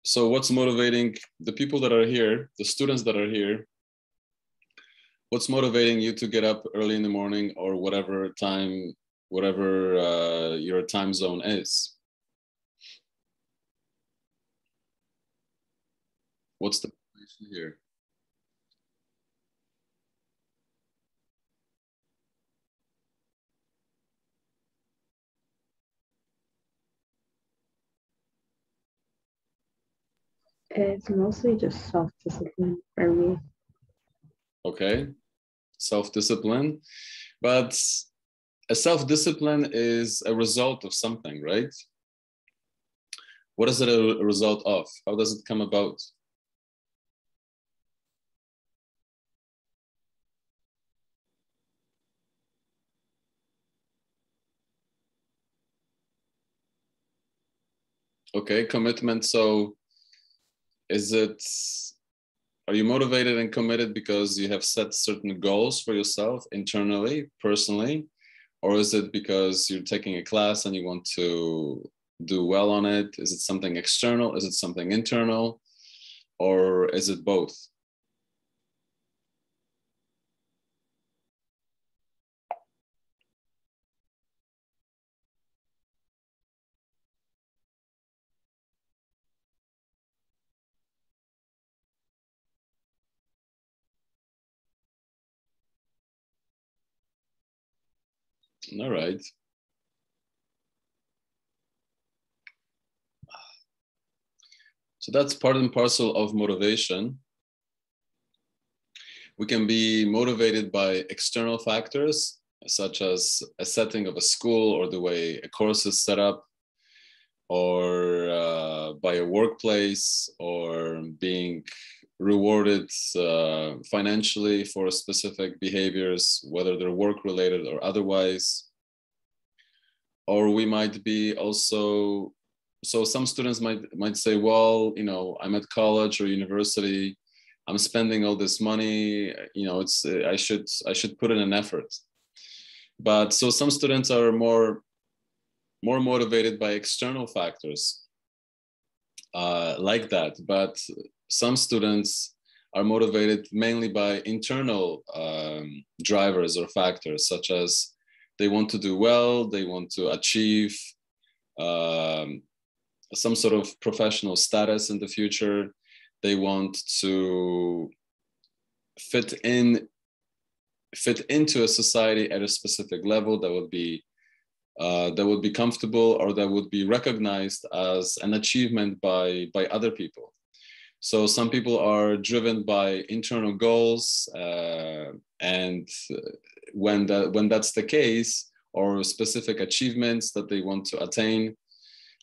So what's motivating the people that are here, the students that are here? What's motivating you to get up early in the morning or whatever time, whatever your time zone is? What's the motivation here? It's mostly just self-discipline for me. Okay, self-discipline. But a self-discipline is a result of something, right? What is it a result of? How does it come about? Okay, commitment. So are you motivated and committed because you have set certain goals for yourself internally, personally? Or is it because you're taking a class and you want to do well on it? Is it something external? Is it something internal? Or is it both? All right. So that's part and parcel of motivation. We can be motivated by external factors, such as a setting of a school or the way a course is set up, or by a workplace, or being rewarded financially for specific behaviors, whether they're work related or otherwise. Or we might be also, so some students might say, well, I'm at college or university, I'm spending all this money, it's I should put in an effort. But so some students are more motivated by external factors like that, but some students are motivated mainly by internal drivers or factors, such as they want to do well, they want to achieve some sort of professional status in the future, they want to fit into a society at a specific level that would be comfortable, or that would be recognized as an achievement by other people. So some people are driven by internal goals, and when that's the case, or specific achievements that they want to attain.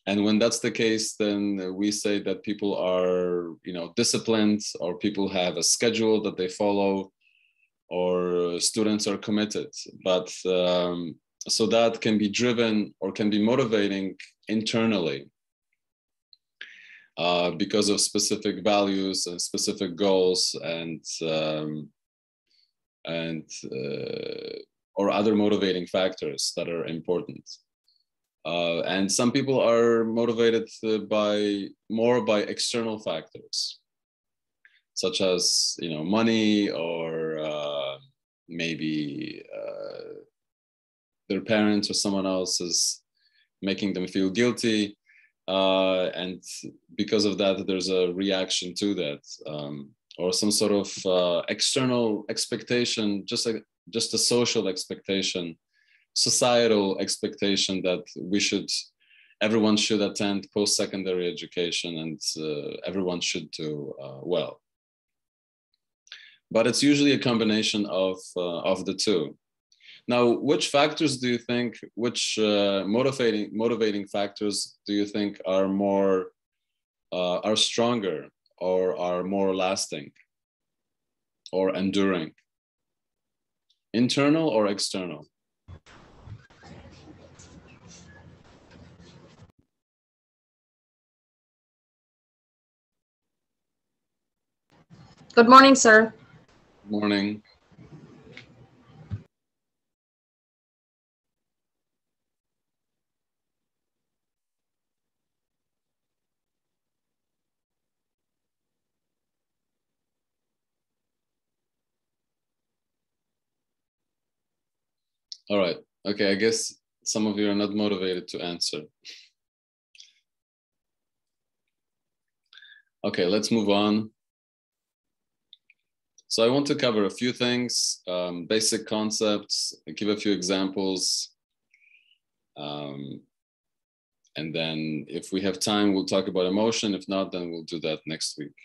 And when that's the case, then we say that people are, disciplined, or people have a schedule that they follow, or students are committed. But so that can be driven or can be motivating internally because of specific values and specific goals, and or other motivating factors that are important. And some people are motivated more by external factors, such as money, or maybe their parents or someone else is making them feel guilty, and because of that, there's a reaction to that, or some sort of external expectation, just a social expectation, societal expectation that everyone should attend post-secondary education, and everyone should do well. But it's usually a combination of the two. Now, which factors do you think, which motivating factors do you think are stronger, or are more lasting, or enduring? Internal or external? Good morning, sir. Morning. All right. Okay, I guess some of you are not motivated to answer. Okay, let's move on. So I want to cover a few things, basic concepts, give a few examples. And then if we have time, we'll talk about emotion. If not, then we'll do that next week.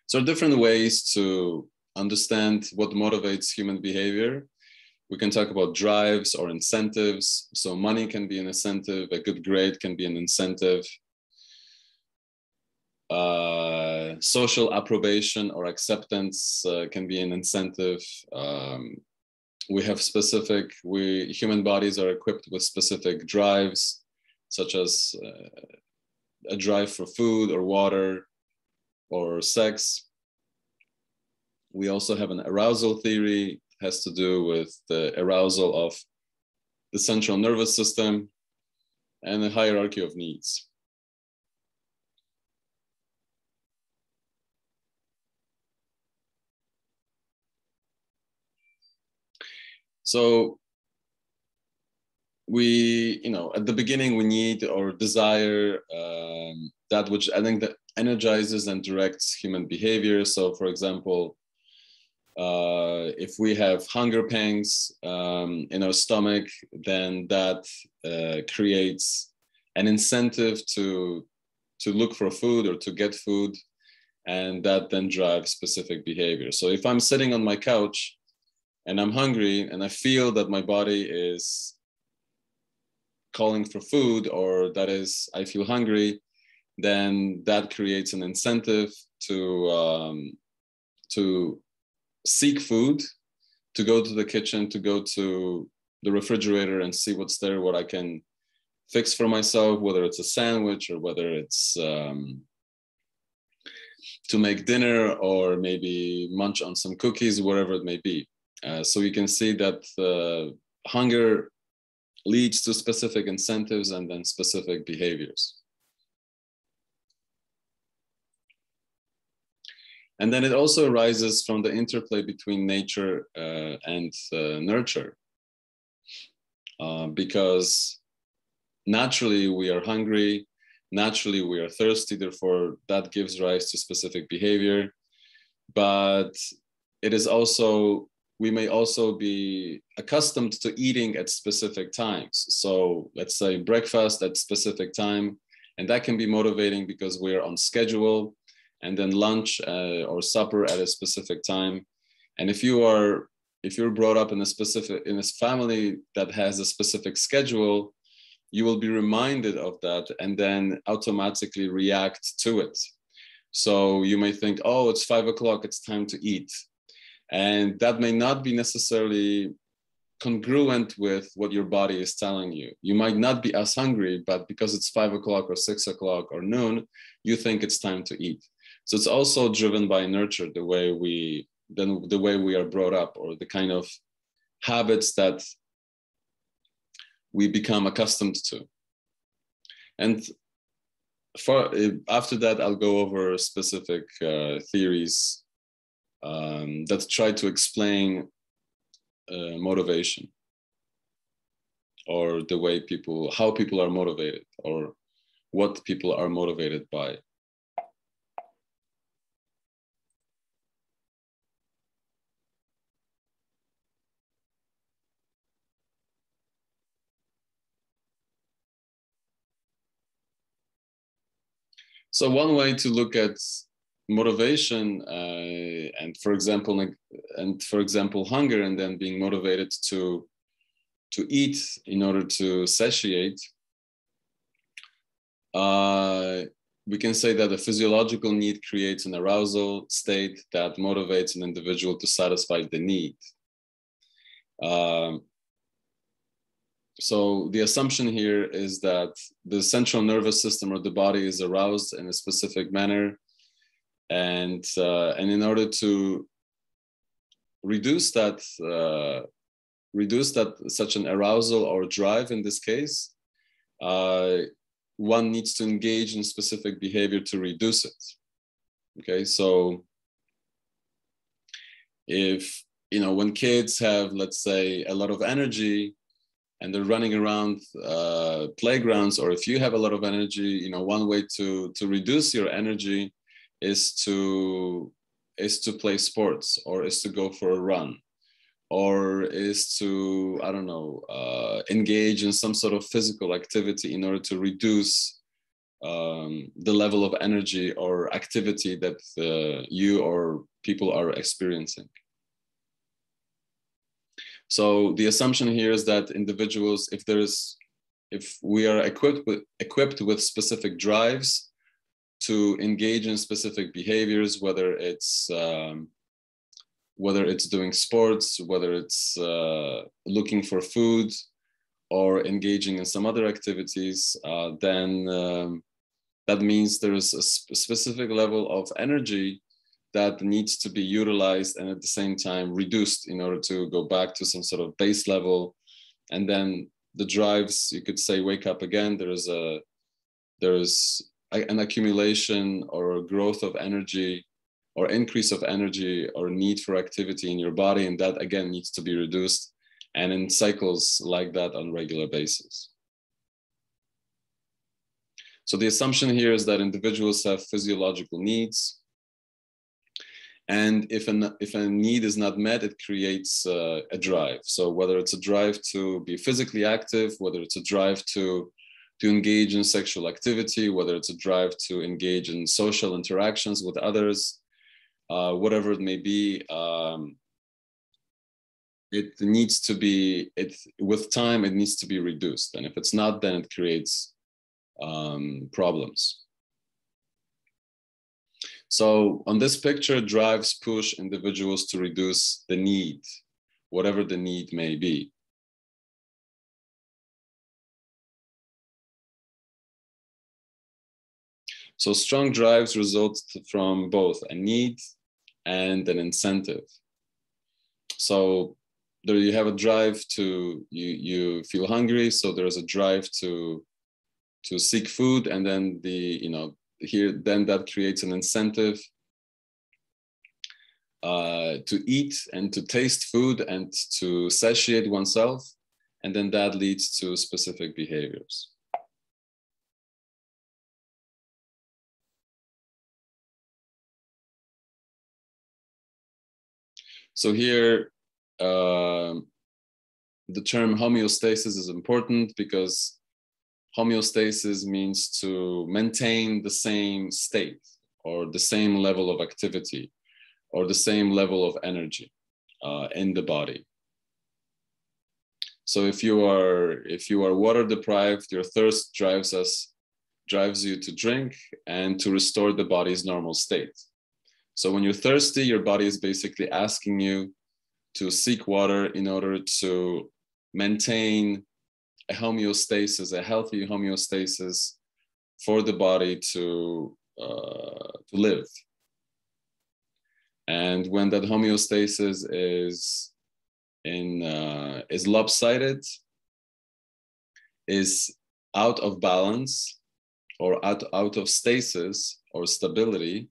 So different ways to understand what motivates human behavior. We can talk about drives or incentives. So money can be an incentive, a good grade can be an incentive. Social approbation or acceptance can be an incentive. We have human bodies are equipped with specific drives, such as a drive for food or water or sex. We also have an arousal theory. It has to do with the arousal of the central nervous system and a hierarchy of needs. So we, at the beginning, we need or desire that which I think that energizes and directs human behavior. So for example, if we have hunger pangs in our stomach, then that creates an incentive to look for food or to get food, and that then drives specific behavior. So if I'm sitting on my couch and I'm hungry and I feel that my body is calling for food, or that is, I feel hungry, then that creates an incentive to seek food, to go to the kitchen, to go to the refrigerator and see what's there, what I can fix for myself, whether it's a sandwich or whether it's to make dinner or maybe munch on some cookies, whatever it may be. So you can see that hunger leads to specific incentives and then specific behaviors. And then it also arises from the interplay between nature and nurture. Because naturally we are hungry, naturally we are thirsty, therefore that gives rise to specific behavior. But it is also, we may also be accustomed to eating at specific times. So let's say breakfast at specific time, and that can be motivating because we're on schedule, and then lunch or supper at a specific time. And if you're brought up in a family that has a specific schedule, you will be reminded of that and then automatically react to it. So you may think, oh, it's 5 o'clock, it's time to eat. And that may not be necessarily congruent with what your body is telling you. You might not be as hungry, but because it's 5 o'clock or 6 o'clock or noon, you think it's time to eat. So it's also driven by nurture, the way we are brought up, or the kind of habits that we become accustomed to. And after that, I'll go over specific theories that try to explain motivation, or the way how people are motivated, or what people are motivated by. So one way to look at motivation, and for example, hunger, and then being motivated to eat in order to satiate, we can say that a physiological need creates an arousal state that motivates an individual to satisfy the need. So the assumption here is that the central nervous system or the body is aroused in a specific manner, and in order to reduce that such an arousal or drive in this case, one needs to engage in specific behavior to reduce it. Okay, so If, you know, when kids have, let's say, a lot of energy and they're running around playgrounds, or if you have a lot of energy, you know, one way to reduce your energy is to play sports, or is to go for a run, or is to, I don't know, engage in some sort of physical activity in order to reduce the level of energy or activity that you or people are experiencing. So the assumption here is that individuals, if we are equipped with specific drives to engage in specific behaviors, whether it's doing sports, whether it's looking for food, or engaging in some other activities, then that means there is a specific level of energy that needs to be utilized and at the same time reduced in order to go back to some sort of base level. And then the drives, you could say, wake up again. There's an accumulation or a growth of energy or increase of energy or need for activity in your body. And that again needs to be reduced, and in cycles like that on a regular basis. So the assumption here is that individuals have physiological needs. And if a need is not met, it creates a drive. So whether it's a drive to be physically active, whether it's a drive to engage in sexual activity, whether it's a drive to engage in social interactions with others, whatever it may be, it needs to be, with time, it needs to be reduced. And if it's not, then it creates problems. So on this picture, drives push individuals to reduce the need, whatever the need may be. So strong drives result from both a need and an incentive. So there you have a drive to, you feel hungry, so there's a drive to seek food, and then then that creates an incentive to eat and to taste food and to satiate oneself, and then that leads to specific behaviors. So here, the term homeostasis is important because homeostasis means to maintain the same state or the same level of activity or the same level of energy in the body. So if you are water deprived, your thirst drives you to drink and to restore the body's normal state. So when you're thirsty, your body is basically asking you to seek water in order to maintain a homeostasis, a healthy homeostasis for the body to live. And when that homeostasis is lopsided, is out of balance, or out of stasis or stability,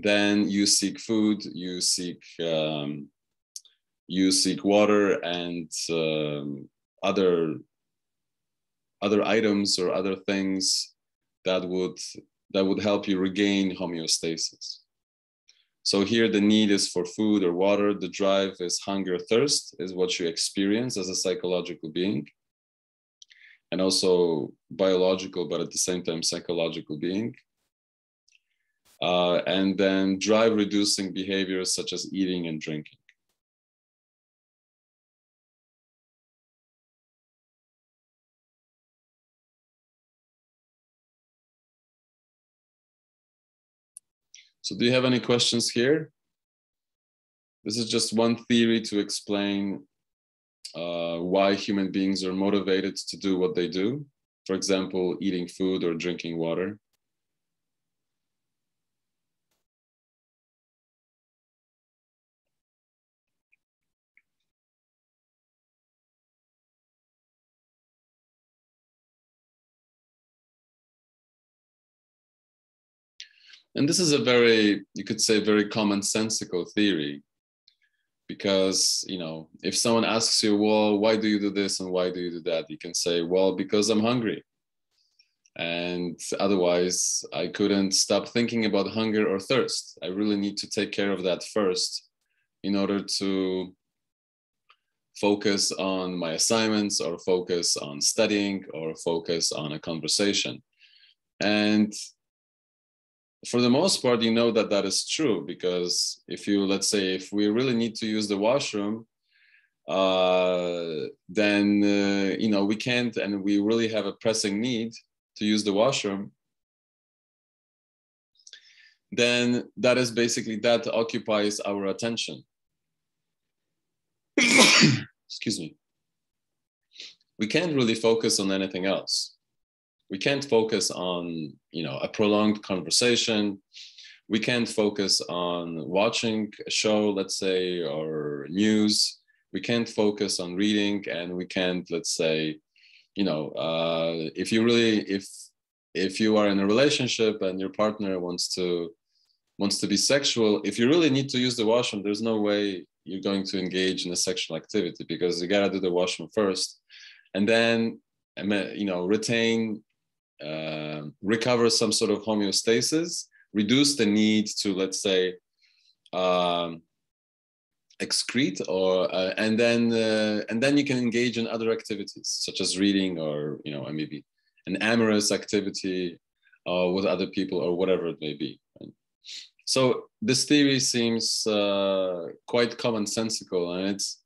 then you seek food, you seek water and other items or other things that would help you regain homeostasis. So here the need is for food or water. The drive is hunger, thirst, is what you experience as a psychological being, and also biological, but at the same time psychological being. And then drive reducing behaviors such as eating and drinking. So do you have any questions here? This is just one theory to explain why human beings are motivated to do what they do. For example, eating food or drinking water. And this is a very, you could say, very commonsensical theory. because, you know, if someone asks you, well, why do you do this and why do you do that, you can say, well, because I'm hungry. And otherwise, I couldn't stop thinking about hunger or thirst. I really need to take care of that first in order to focus on my assignments or focus on studying or focus on a conversation. And for the most part, you know that that is true, because if you, let's say, if we really need to use the washroom, then, you know, we can't, and we really have a pressing need to use the washroom, then that is basically, that occupies our attention. Excuse me. We can't really focus on anything else. We can't focus on, you know, a prolonged conversation. We can't focus on watching a show, let's say, or news. We can't focus on reading, and we can't, let's say, you know, if you really, if you are in a relationship and your partner wants to be sexual, if you really need to use the washroom, there's no way you're going to engage in a sexual activity, because you got to do the washroom first, and then, you know, recover some sort of homeostasis, reduce the need to, let's say, excrete, or and then you can engage in other activities such as reading, or, you know, maybe an amorous activity with other people, or whatever it may be. Right? So this theory seems quite commonsensical, and it's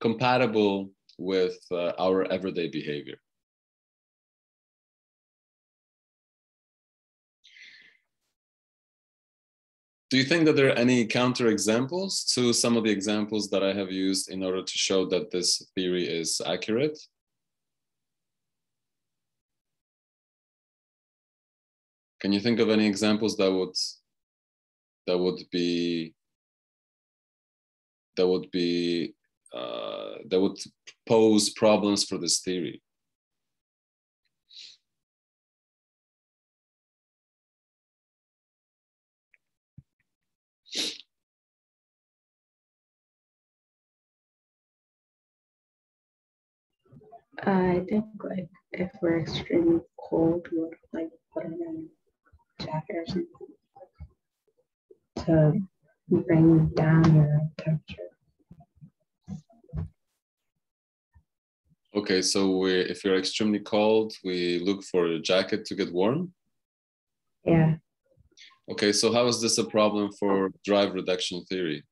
compatible with our everyday behavior. Do you think that there are any counterexamples to some of the examples that I have used in order to show that this theory is accurate? Can you think of any examples that would pose problems for this theory? I think like if we're extremely cold, we'll like put on a jacket or something to bring down your temperature. Okay, so if you're extremely cold, we look for a jacket to get warm? Yeah. Okay, so how is this a problem for drive reduction theory?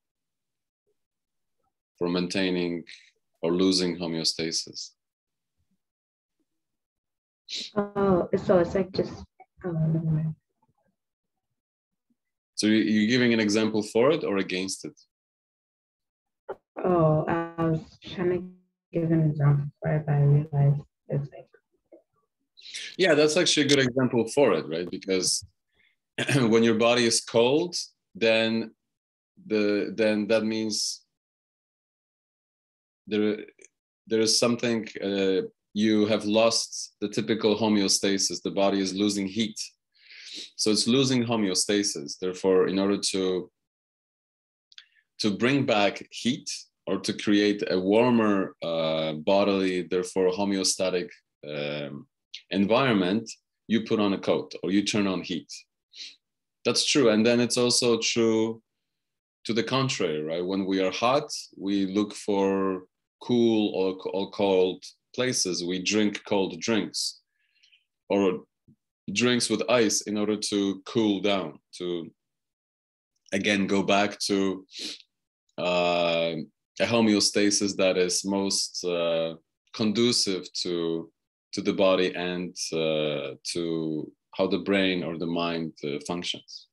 For maintaining or losing homeostasis? Oh, so it's like just, oh, never mind. So you're giving an example for it or against it? Oh, I was trying to give an example for it, but I realized it's like. Yeah, that's actually a good example for it, right? Because when your body is cold, then that means there is something, you have lost the typical homeostasis. The body is losing heat. So it's losing homeostasis. Therefore, in order to bring back heat, or to create a warmer bodily, therefore homeostatic environment, you put on a coat or you turn on heat. That's true. And then it's also true to the contrary, right? When we are hot, we look for cool or cold places. We drink cold drinks or drinks with ice in order to cool down, to again go back to a homeostasis that is most conducive to the body and to how the brain or the mind functions.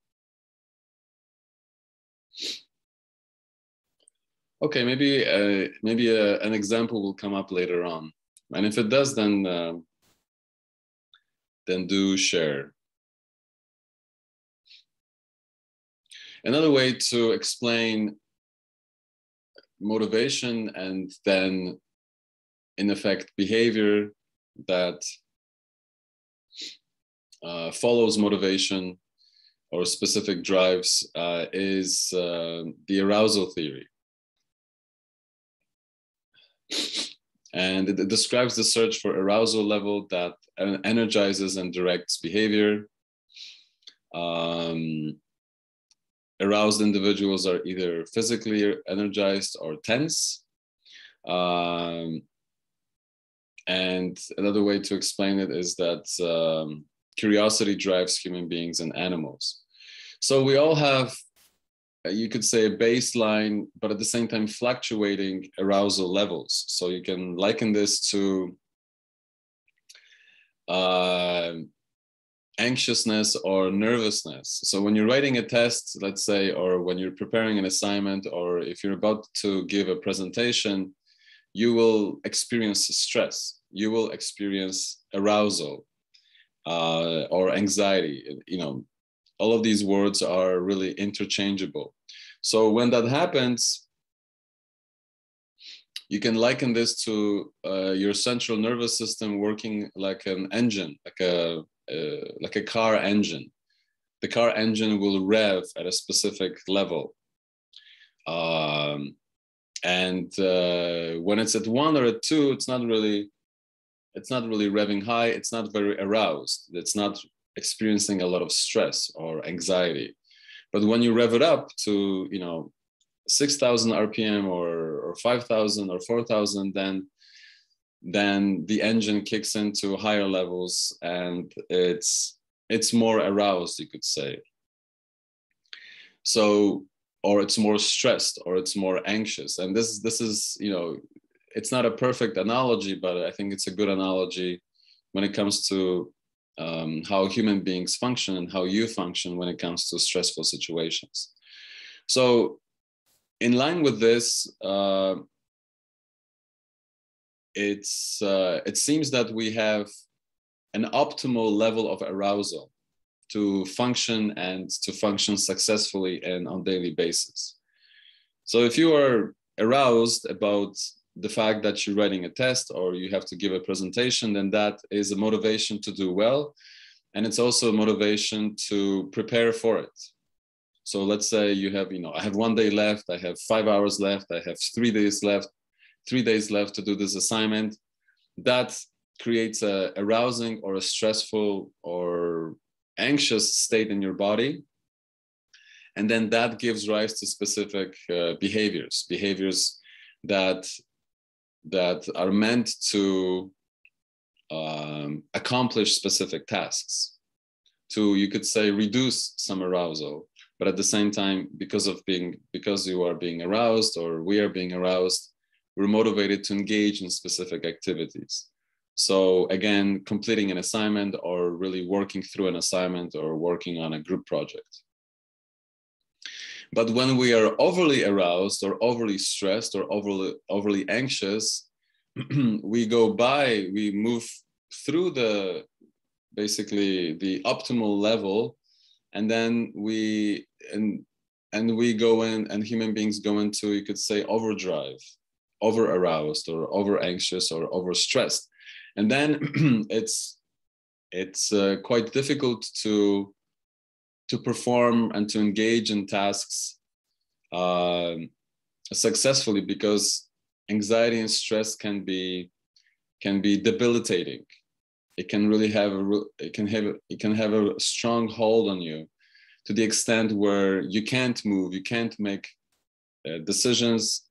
Okay, maybe an example will come up later on, and if it does, then do share. Another way to explain motivation and then, in effect, behavior that follows motivation or specific drives is the arousal theory. And it describes the search for arousal level that energizes and directs behavior. Aroused individuals are either physically energized or tense. And another way to explain it is that curiosity drives human beings and animals. So we all have, you could say, a baseline, but at the same time fluctuating arousal levels. So you can liken this to anxiousness or nervousness. So when you're writing a test, let's say, or when you're preparing an assignment, or if you're about to give a presentation, you will experience stress, you will experience arousal or anxiety. You know, all of these words are really interchangeable. So when that happens, you can liken this to your central nervous system working like an engine, like a car engine. The car engine will rev at a specific level. And when it's at 1 or at 2, it's not really revving high. It's not very aroused. It's not experiencing a lot of stress or anxiety. But when you rev it up to, 6,000 RPM or 5,000 or 4,000, then the engine kicks into higher levels, and it's more aroused, you could say. So, or it's more stressed, or it's more anxious. And this is, it's not a perfect analogy, but I think it's a good analogy when it comes to how human beings function and how you function when it comes to stressful situations. So in line with this, it seems that we have an optimal level of arousal to function successfully and on a daily basis. So if you are aroused about the fact that you're writing a test or you have to give a presentation, then that is a motivation to do well. And it's also a motivation to prepare for it. So let's say you have, I have 1 day left, I have 5 hours left, I have 3 days left, 3 days left to do this assignment. That creates a arousing or a stressful or anxious state in your body. And then that gives rise to specific behaviors that are meant to accomplish specific tasks, to, you could say, reduce some arousal. But at the same time, because you are being aroused, or we are being aroused, we're motivated to engage in specific activities. So again, completing an assignment, or really working through an assignment, or working on a group project. But when we are overly aroused or overly stressed or overly anxious, we move through basically the optimal level, and then we go in, and human beings go into, you could say, overdrive, over aroused or over anxious or over stressed. And then it's quite difficult to perform and to engage in tasks successfully, because anxiety and stress can be debilitating. It can really have a strong hold on you, to the extent where you can't move, you can't make decisions,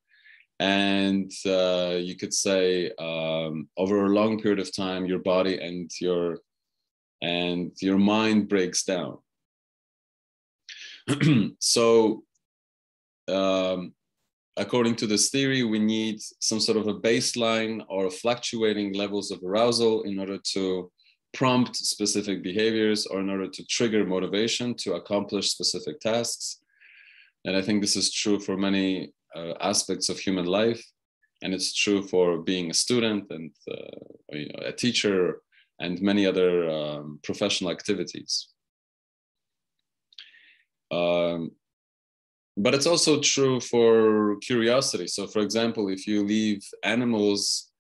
and you could say over a long period of time, your body and your mind breaks down. So according to this theory, we need some sort of a baseline or fluctuating levels of arousal in order to prompt specific behaviors, or in order to trigger motivation to accomplish specific tasks. And I think this is true for many aspects of human life. And it's true for being a student and a teacher and many other professional activities. But it's also true for curiosity. So for example, if you leave animals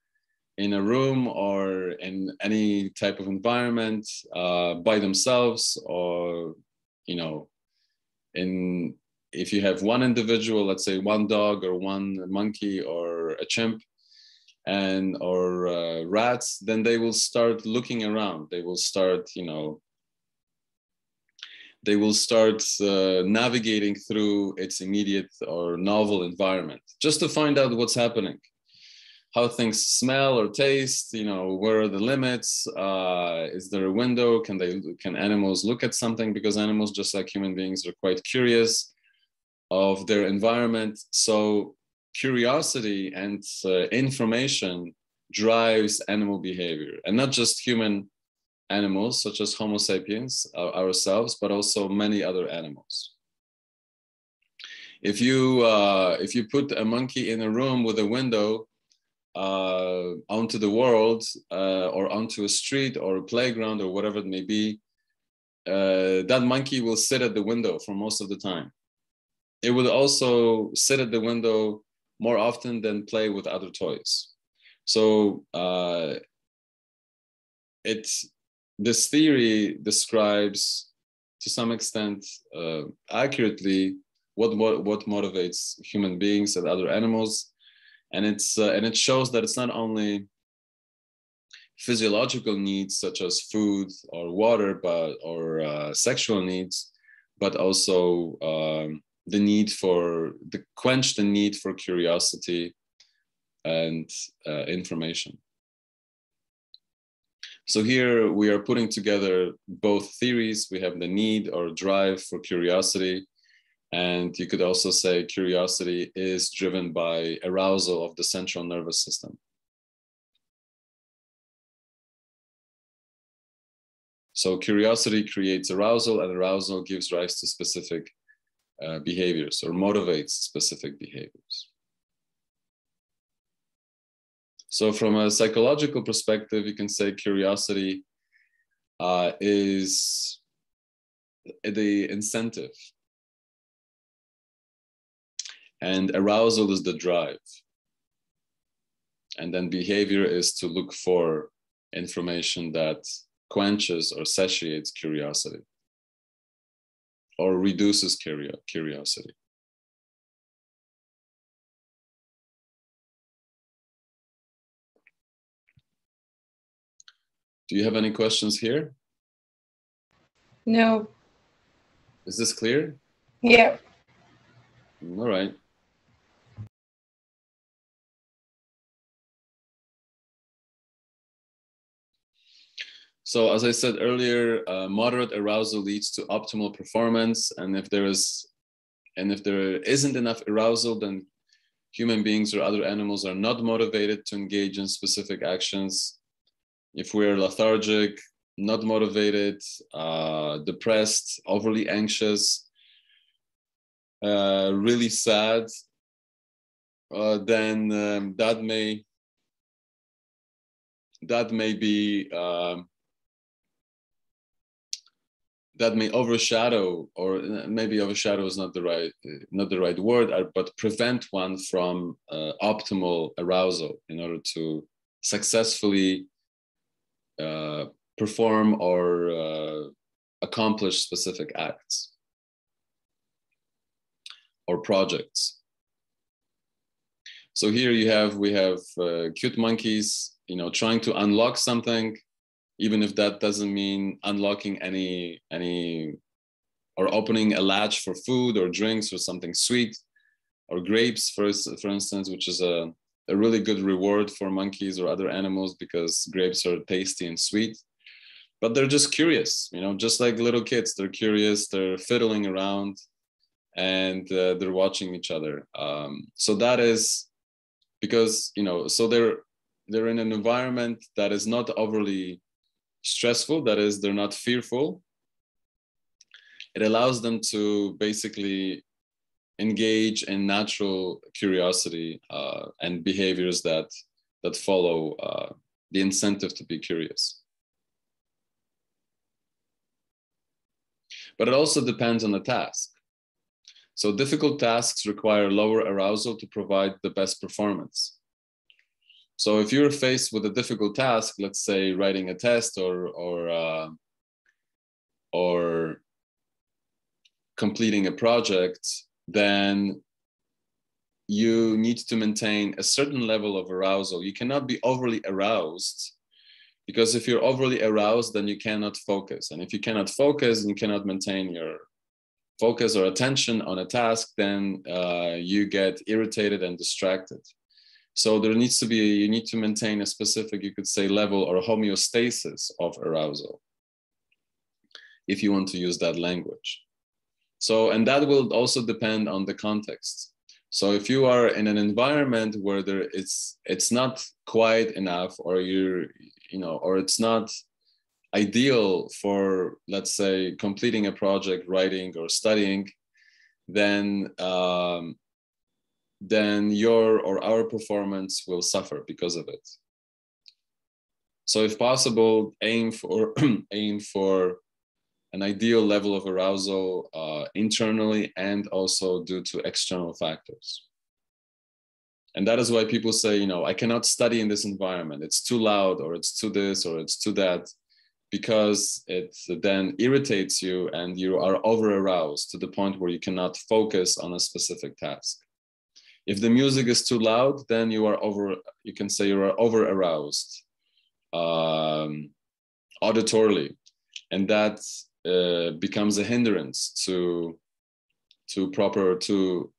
in a room or in any type of environment by themselves, or, if you have one individual, let's say one dog or one monkey or a chimp, and or rats, then they will start looking around. They will start, they will start navigating through its immediate or novel environment just to find out what's happening, how things smell or taste, where are the limits? Is there a window? Can animals look at something? Because animals, just like human beings, are quite curious of their environment. So curiosity and information drives animal behavior, and not just human animals such as Homo sapiens, ourselves, but also many other animals. If you put a monkey in a room with a window onto the world or onto a street or a playground or whatever it may be, that monkey will sit at the window for most of the time. It will also sit at the window more often than play with other toys. So this theory describes, to some extent, accurately what motivates human beings and other animals, and it shows that it's not only physiological needs such as food or water, or sexual needs, but also the need quench the need for curiosity and information. So here we are putting together both theories. We have the need or drive for curiosity, and you could also say curiosity is driven by arousal of the central nervous system. So curiosity creates arousal, and arousal gives rise to specific behaviors or motivates specific behaviors. So from a psychological perspective, you can say curiosity is the incentive, and arousal is the drive. And then behavior is to look for information that quenches or satiates curiosity or reduces curiosity. Do you have any questions here? No. Is this clear? Yeah. All right. So as I said earlier, moderate arousal leads to optimal performance. And if there isn't enough arousal, then human beings or other animals are not motivated to engage in specific actions. If we're lethargic, not motivated, depressed, overly anxious, really sad, then that may overshadow, or maybe overshadow is not the right word, but prevent one from optimal arousal in order to successfully perform or accomplish specific acts or projects. So here we have cute monkeys, trying to unlock something, even if that doesn't mean unlocking any or opening a latch for food or drinks or something sweet, or grapes, for instance, which is a really good reward for monkeys or other animals because grapes are tasty and sweet. But they're just curious, just like little kids. They're curious, they're fiddling around, and they're watching each other. So that is because, so they're in an environment that is not overly stressful, that is, they're not fearful. It allows them to basically engage in natural curiosity and behaviors that follow the incentive to be curious. But it also depends on the task. So difficult tasks require lower arousal to provide the best performance. So if you're faced with a difficult task, let's say writing a test or completing a project, then you need to maintain a certain level of arousal. You cannot be overly aroused, because if you're overly aroused, then you cannot focus. And if you cannot focus and you cannot maintain your focus or attention on a task, then you get irritated and distracted. So there needs to be, you need to maintain a specific, you could say, level or homeostasis of arousal, if you want to use that language. So, and that will also depend on the context. So if you are in an environment where it's not quiet enough, or or it's not ideal for, let's say, completing a project, writing or studying, then your or our performance will suffer because of it. So if possible, aim for an ideal level of arousal internally and also due to external factors. And that is why people say, I cannot study in this environment. It's too loud, or it's too this, or it's too that, because it then irritates you and you are over aroused to the point where you cannot focus on a specific task. If the music is too loud, then you can say you are over aroused auditorily. And that becomes a hindrance to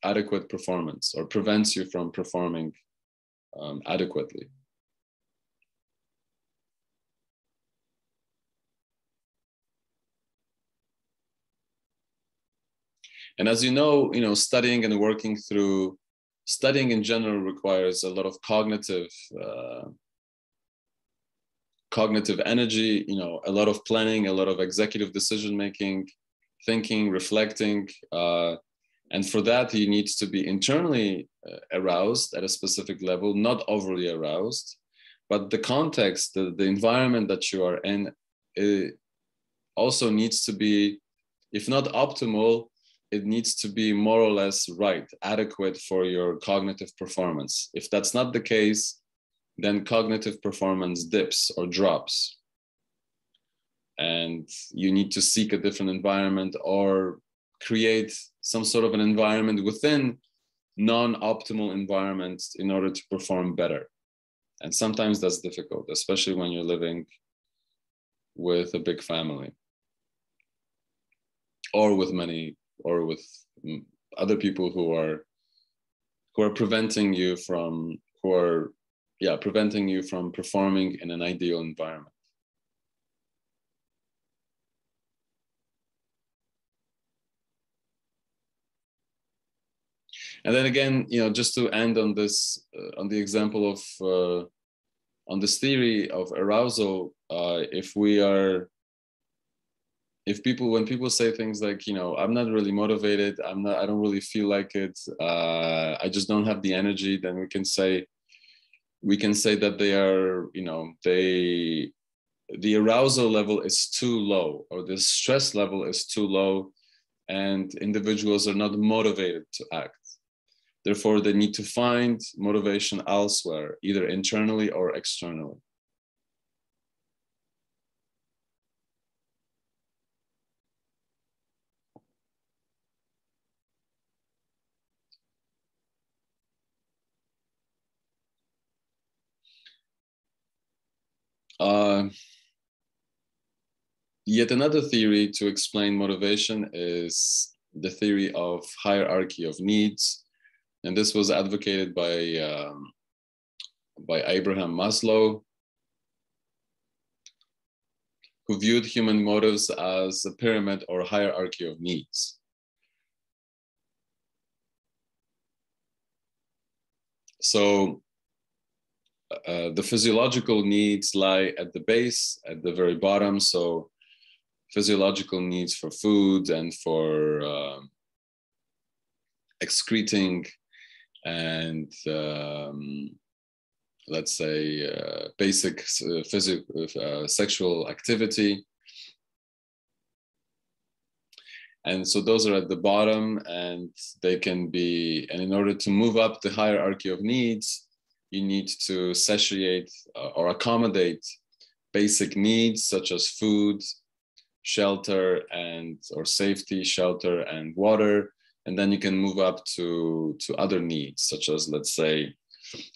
adequate performance, or prevents you from performing adequately. And as you know, studying and working through, studying in general requires a lot of cognitive energy, a lot of planning, a lot of executive decision making, thinking, reflecting. And for that, you need to be internally aroused at a specific level, not overly aroused. But the context, the environment that you are in, it also needs to be, if not optimal, it needs to be more or less right, adequate for your cognitive performance. If that's not the case, then cognitive performance dips or drops. And you need to seek a different environment, or create some sort of an environment within non-optimal environments in order to perform better. And sometimes that's difficult, especially when you're living with a big family, or with other people who are preventing you from performing in an ideal environment. And then again, just to end on this, on the example of, on this theory of arousal, when people say things like, I'm not really motivated, I don't really feel like it, I just don't have the energy, then we can say that they are, the arousal level is too low, or the stress level is too low, and individuals are not motivated to act. Therefore, they need to find motivation elsewhere, either internally or externally. Yet another theory to explain motivation is the theory of hierarchy of needs. And this was advocated by Abraham Maslow, who viewed human motives as a pyramid or hierarchy of needs. So the physiological needs lie at the base, at the very bottom. So physiological needs for food and for excreting and let's say basic sexual activity. And so those are at the bottom, and they can be, and in order to move up the hierarchy of needs, you need to satiate or accommodate basic needs such as food, shelter, or safety, shelter, and water, And then you can move up to other needs, such as, let's say,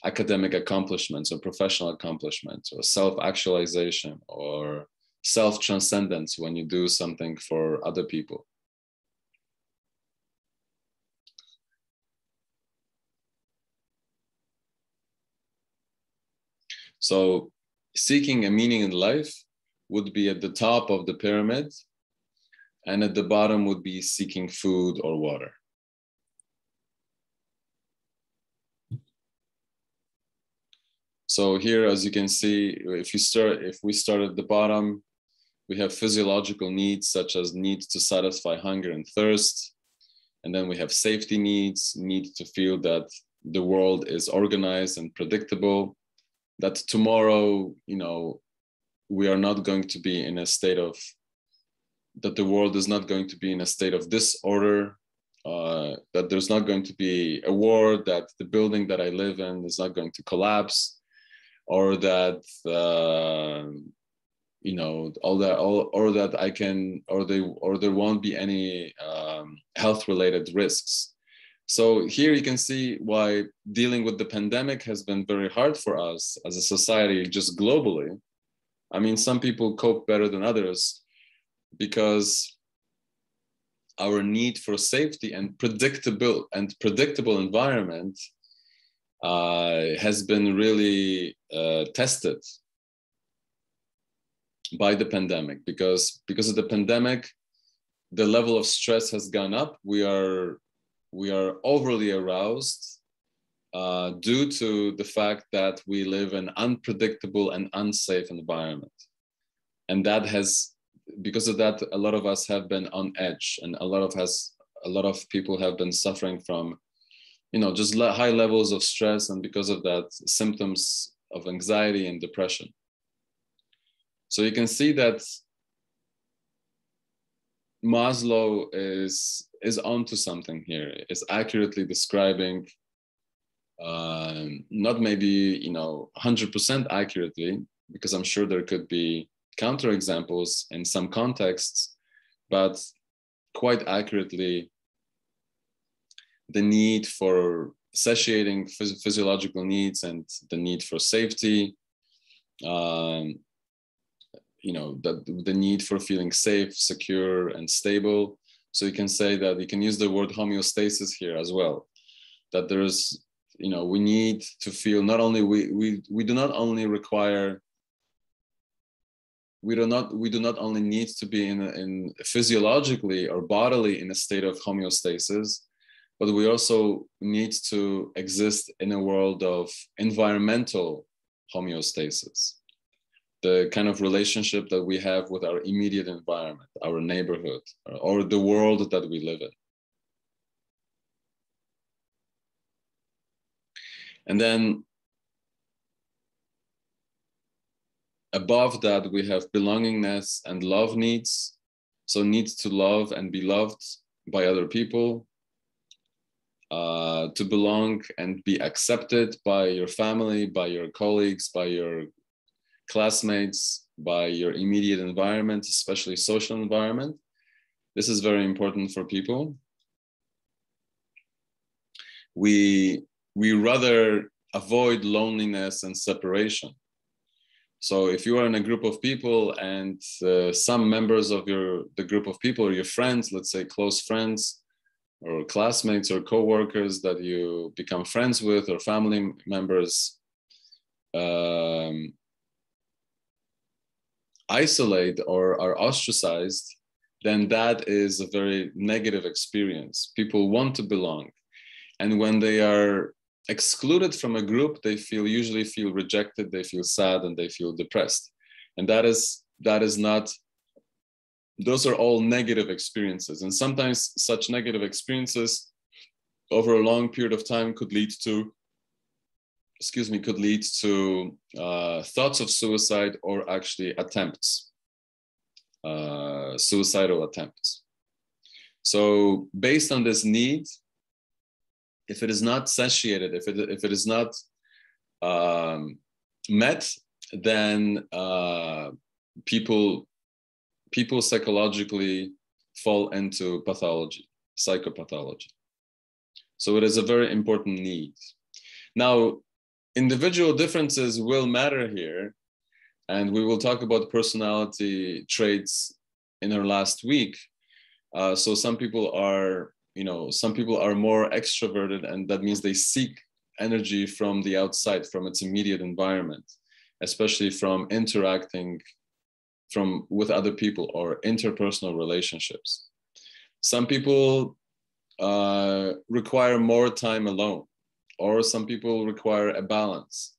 academic accomplishments or professional accomplishments or self-actualization or self-transcendence when you do something for other people. So seeking a meaning in life would be at the top of the pyramid, and at the bottom would be seeking food or water. So here, as you can see, if we start at the bottom, we have physiological needs such as needs to satisfy hunger and thirst. And then we have safety needs, need to feel that the world is organized and predictable, that tomorrow, we are not going to be in a state of, that the world is not going to be in a state of disorder, that there's not going to be a war, that the building that I live in is not going to collapse, or that, there won't be any health-related risks. So here you can see why dealing with the pandemic has been very hard for us as a society, just globally. I mean, some people cope better than others because our need for safety and predictable environment has been really tested by the pandemic, because of the pandemic, the level of stress has gone up. We are overly aroused due to the fact that we live in unpredictable and unsafe environment. And that has, because of that, a lot of us have been on edge, and a lot of people have been suffering from, just high levels of stress, and because of that, symptoms of anxiety and depression. So you can see that Maslow is onto something here, is accurately describing, not maybe 100% accurately, because I'm sure there could be counterexamples in some contexts, but quite accurately, the need for satiating physiological needs and the need for safety, the need for feeling safe, secure, and stable. So you can say that you can use the word homeostasis here as well, that there's, we need to feel not only, we do not only require, we do not only need to be in physiologically or bodily in a state of homeostasis, but we also need to exist in a world of environmental homeostasis. The kind of relationship that we have with our immediate environment, our neighborhood, or the world that we live in. And then above that, we have belongingness and love needs. So needs to love and be loved by other people, to belong and be accepted by your family, by your colleagues, by your classmates, by your immediate environment, especially social environment. This is very important for people. We rather avoid loneliness and separation. So if you are in a group of people and some members of the group of people or your friends, let's say close friends or classmates or co-workers that you become friends with, or family members, isolate or are ostracized, then that is a very negative experience. People want to belong. And when they are excluded from a group, they usually feel rejected, they feel sad, and they feel depressed. And that is not, those are all negative experiences. And sometimes such negative experiences over a long period of time could lead to thoughts of suicide, or actually attempts, suicidal attempts. So based on this need, if it is not satiated, if it is not met, then people psychologically fall into pathology, psychopathology. So it is a very important need. Now, individual differences will matter here, and we will talk about personality traits in our last week. So some people are, some people are more extroverted, and that means they seek energy from the outside, from its immediate environment, especially from interacting with other people or interpersonal relationships. Some people require more time alone, or some people require a balance.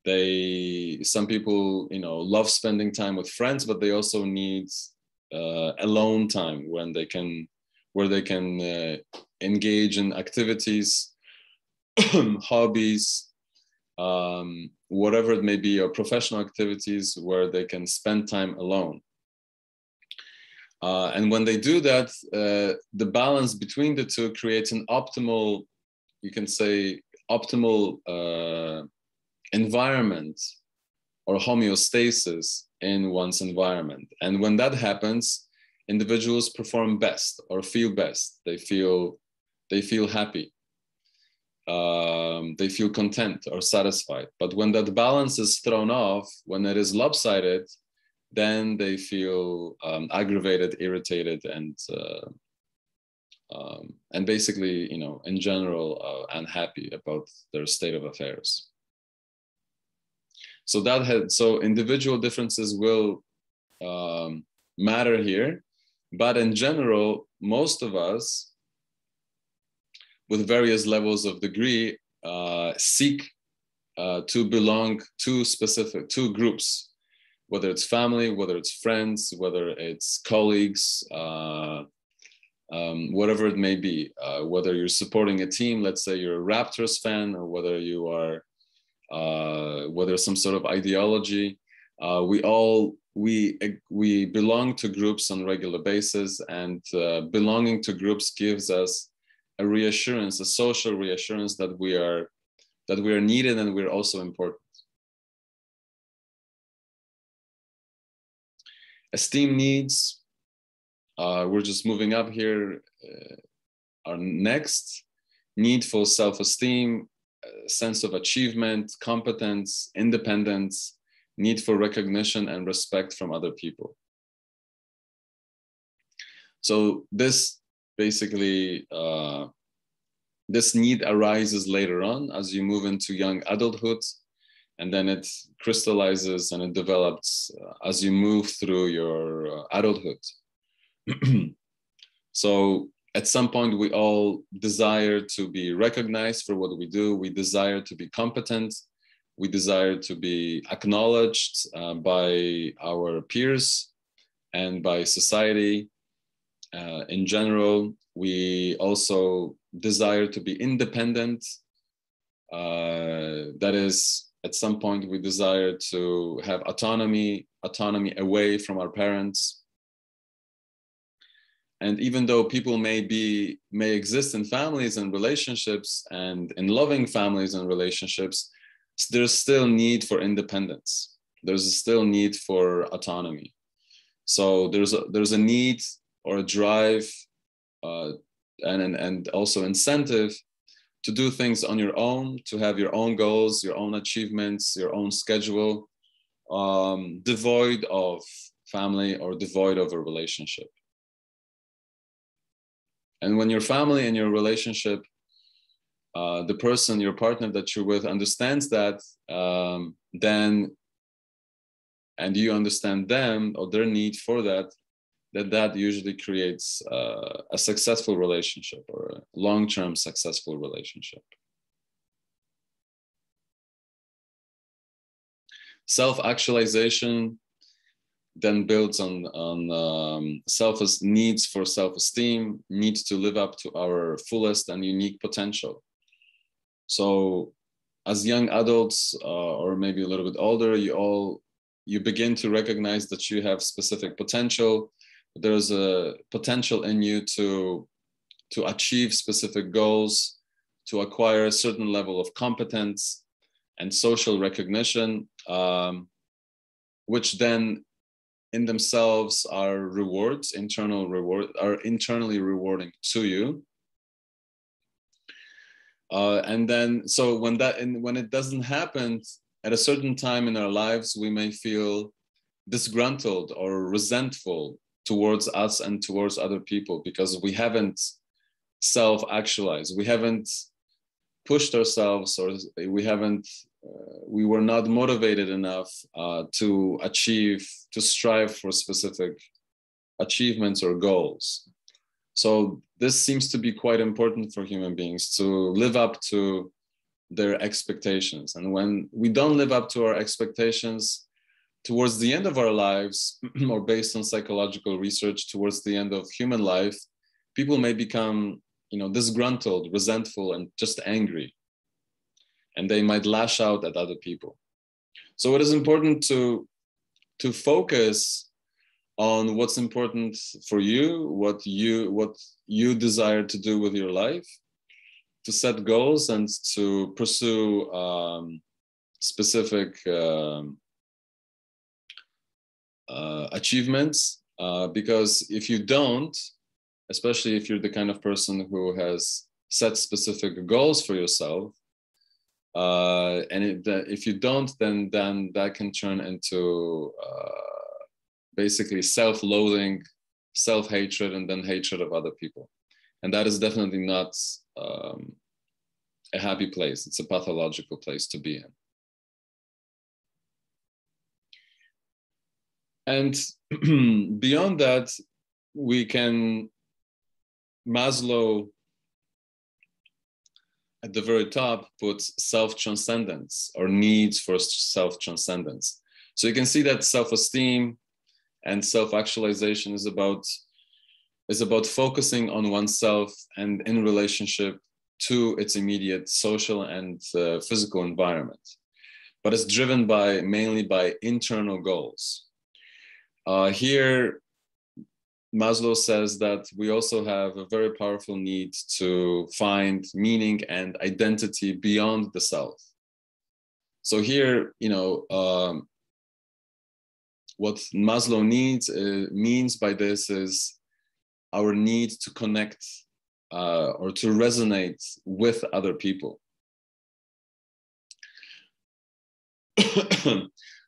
Some people, love spending time with friends, but they also need alone time where they can engage in activities, hobbies, whatever it may be, or professional activities where they can spend time alone. And when they do that, the balance between the two creates an optimal, you can say, optimal environment or homeostasis in one's environment. And when that happens, individuals perform best or feel best. They feel happy. They feel content or satisfied. But when that balance is thrown off, when it is lopsided, then they feel aggravated, irritated, and basically, in general, unhappy about their state of affairs. So individual differences will matter here, but in general, most of us, with various levels of degree, seek to belong to groups, whether it's family, whether it's friends, whether it's colleagues, whatever it may be, whether you're supporting a team, let's say you're a Raptors fan, or whether you are, whether some sort of ideology, we belong to groups on a regular basis, and belonging to groups gives us a reassurance, a social reassurance that we are needed and we're also important. Esteem needs, we're just moving up here. Our next, need for self-esteem, sense of achievement, competence, independence, need for recognition and respect from other people. So this basically, this need arises later on as you move into young adulthood, and then it crystallizes and it develops as you move through your adulthood. So at some point, we all desire to be recognized for what we do. We desire to be competent. We desire to be acknowledged by our peers and by society in general. We also desire to be independent. That is, at some point, we desire to have autonomy away from our parents. And even though people may exist in families and relationships and in loving families and relationships, there's still need for independence. There's still need for autonomy. So there's a need or a drive and also incentive to do things on your own, to have your own goals, your own achievements, your own schedule, devoid of family or devoid of a relationship. And when your family and your relationship, the person, your partner that you're with understands that, then, and you understand them or their need for that usually creates a successful relationship or a long-term successful relationship. Self-actualization then builds on needs for self-esteem, needs to live up to our fullest and unique potential. So as young adults, or maybe a little bit older, you begin to recognize that you have specific potential. There's a potential in you to achieve specific goals, to acquire a certain level of competence and social recognition, which then in themselves are rewards, are internally rewarding to you. And then, so when it doesn't happen at a certain time in our lives, we may feel disgruntled or resentful towards us and towards other people because we haven't self-actualized, we haven't pushed ourselves, or we were not motivated enough to strive for specific achievements or goals. So this seems to be quite important for human beings, to live up to their expectations. And when we don't live up to our expectations towards the end of our lives, or based on psychological research, towards the end of human life, people may become, disgruntled, resentful, and just angry. And they might lash out at other people. So it is important to focus on what's important for you, what you desire to do with your life, to set goals and to pursue specific achievements. Because if you don't, especially if you're the kind of person who has set specific goals for yourself, and if you don't, then that can turn into basically self-loathing, self-hatred, and then hatred of other people. And that is definitely not a happy place. It's a pathological place to be in. And beyond that, Maslow at the very top puts self-transcendence, or needs for self-transcendence. So you can see that self-esteem and self-actualization is about focusing on oneself and in relationship to its immediate social and physical environment. But it's driven mainly by internal goals. Here, Maslow says that we also have a very powerful need to find meaning and identity beyond the self. So here, what Maslow means by this is our need to connect or to resonate with other people.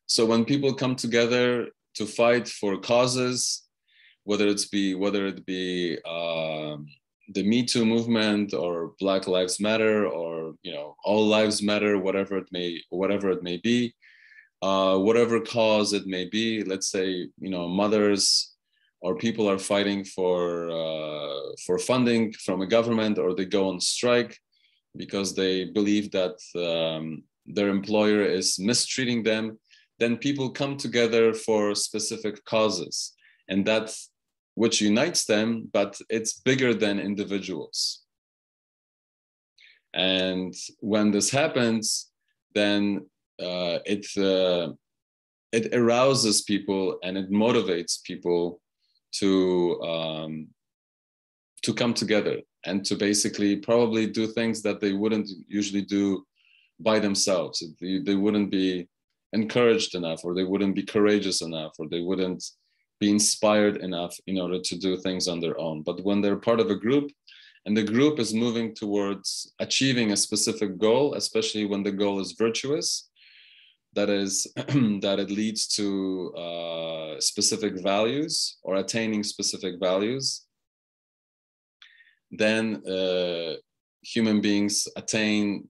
So when people come together to fight for causes, whether it be the Me Too movement, or Black Lives Matter, or All Lives Matter, whatever it may be, whatever cause it may be. Let's say mothers or people are fighting for funding from a government, or they go on strike because they believe that their employer is mistreating them. Then people come together for specific causes, and that's which unites them, but it's bigger than individuals. And when this happens, then it arouses people and it motivates people to come together and to basically probably do things that they wouldn't usually do by themselves. They wouldn't be encouraged enough, or they wouldn't be courageous enough, or they wouldn't be inspired enough in order to do things on their own. But when they're part of a group, and the group is moving towards achieving a specific goal, especially when the goal is virtuous, that is, that it leads to specific values or attaining specific values, then human beings attain